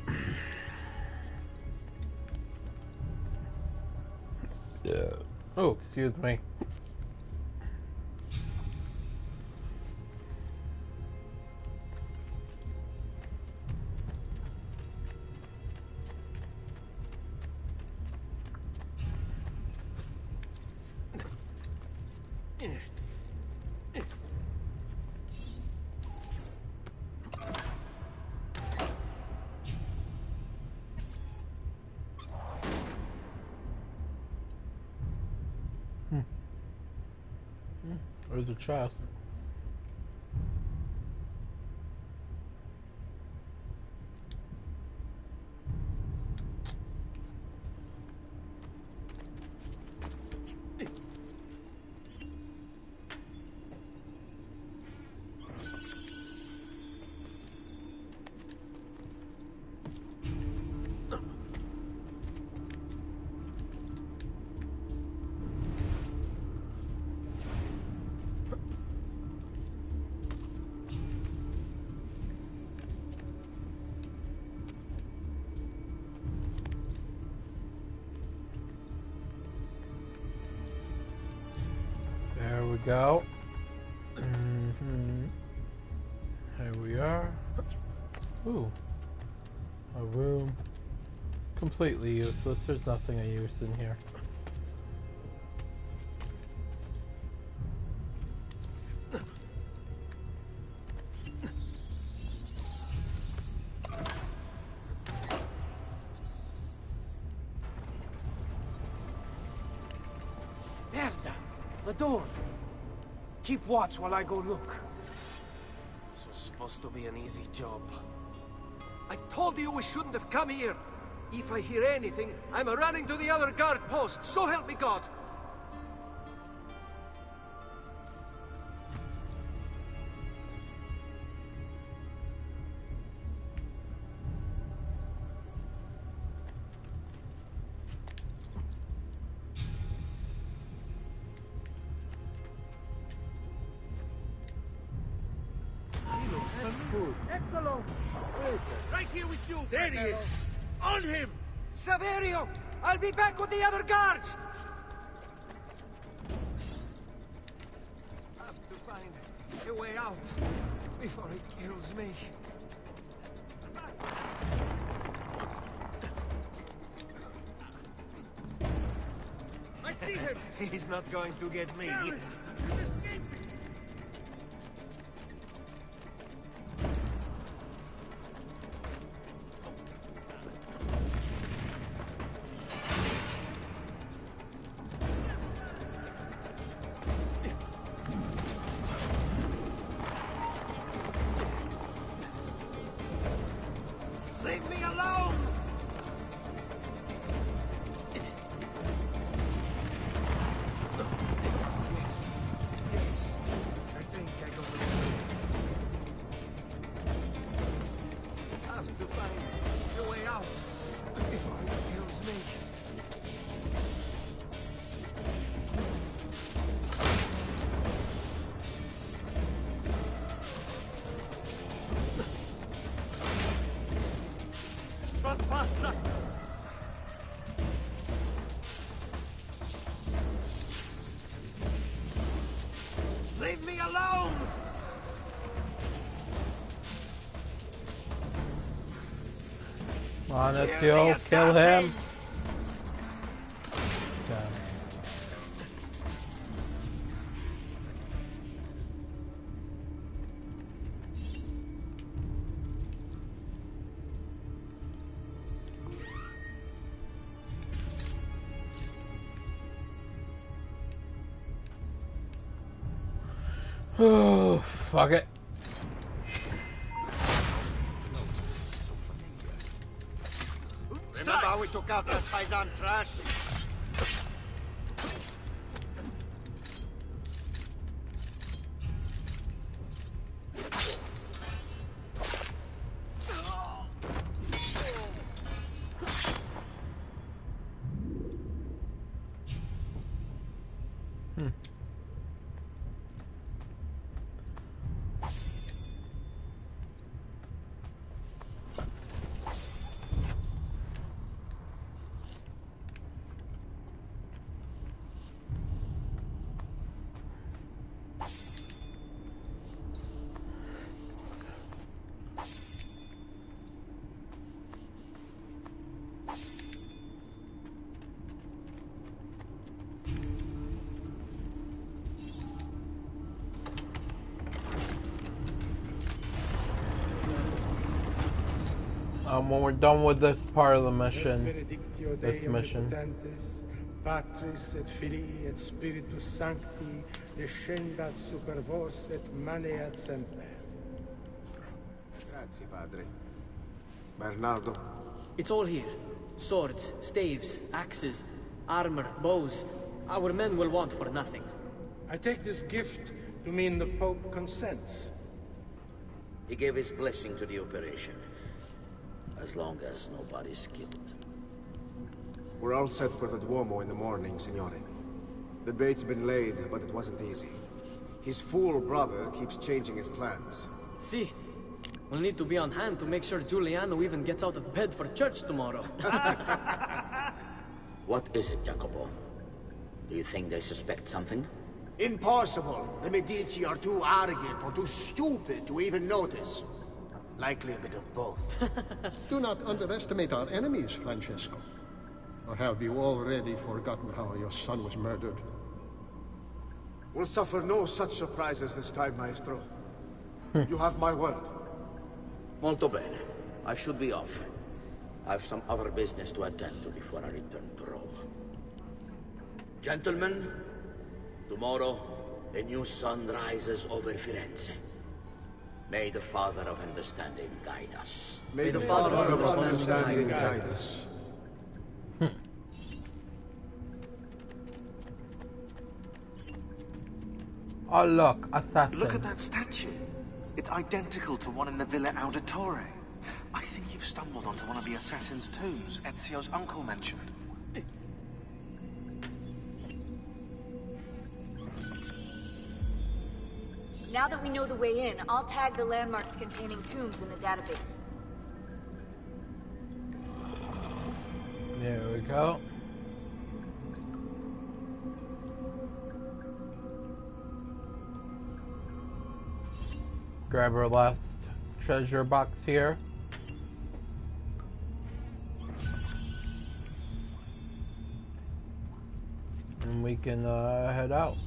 Oh, excuse me. There's a chest. go. Here we are. Ooh. A room. Completely useless. There's nothing of use in here. Merda! The door! Keep watch while I go look. This was supposed to be an easy job. I told you we shouldn't have come here. If I hear anything, I'm running to the other guard post. So help me God. Right here with you. There he is. On him. Saverio! I'll be back with the other guards! I have to find a way out before it kills me. I see him. He's not going to get me. He's escaping. Leave me alone! Yes. I think I got it. I have to find a way out before it kills me. Run faster! Leave me alone! Come on, Ezio, kill him. Damn. Oh, fuck it. Remember how we took out that Paisan trash? When we're done with this part of the mission, Patris et Filii et Spiritus Sancti descendat super vos et maneat semper. Grazie, Padre. Bernardo? It's all here. Swords, staves, axes, armor, bows. Our men will want for nothing. I take this gift to mean the Pope consents. He gave his blessing to the operation. As long as nobody's killed. We're all set for the Duomo in the morning, Signore. The bait's been laid, but it wasn't easy. His fool brother keeps changing his plans. See, we'll need to be on hand to make sure Giuliano even gets out of bed for church tomorrow. What is it, Jacopo? Do you think they suspect something? Impossible. The Medici are too arrogant or too stupid to even notice. Likely a bit of both. Do not underestimate our enemies, Francesco. Or have you already forgotten how your son was murdered? We'll suffer no such surprises this time, Maestro. You have my word. Molto bene. I should be off. I've some other business to attend to before I return to Rome. Gentlemen, tomorrow, a new sun rises over Firenze. May the Father of Understanding guide us. May the Father of Understanding guide us. Oh look, assassin. Look at that statue. It's identical to one in the Villa Auditore. I think you've stumbled onto one of the assassin's tombs Ezio's uncle mentioned. Now that we know the way in, I'll tag the landmarks containing tombs in the database. There we go. Grab our last treasure box here. And we can head out.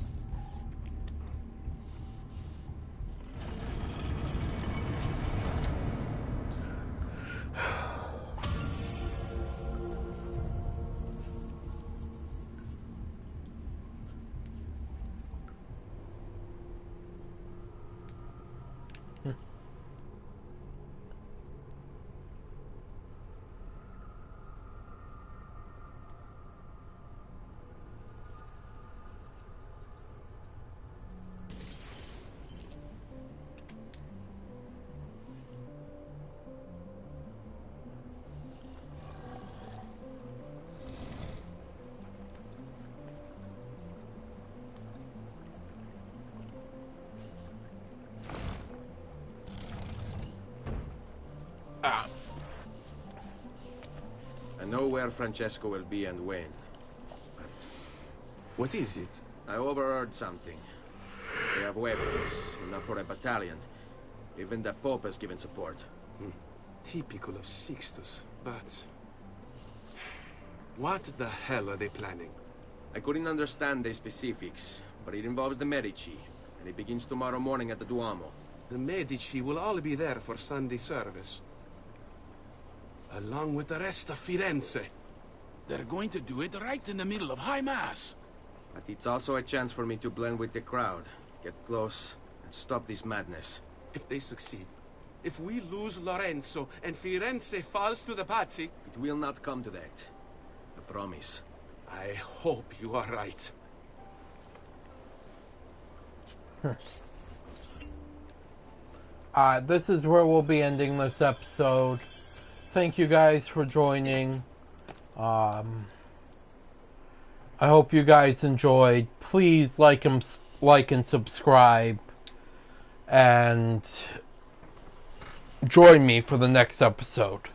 I know where Francesco will be and when. But what is it? I overheard something. They have weapons, enough for a battalion. Even the Pope has given support. Typical of Sixtus, but... what the hell are they planning? I couldn't understand the specifics, but it involves the Medici, and it begins tomorrow morning at the Duomo. The Medici will all be there for Sunday service. Along with the rest of Firenze. They're going to do it right in the middle of High Mass. But it's also a chance for me to blend with the crowd, get close, and stop this madness. If they succeed, if we lose Lorenzo and Firenze falls to the Pazzi... It will not come to that. I promise. I hope you are right. This is where we'll be ending this episode. Thank you guys for joining. I hope you guys enjoyed. Please like and subscribe. And join me for the next episode.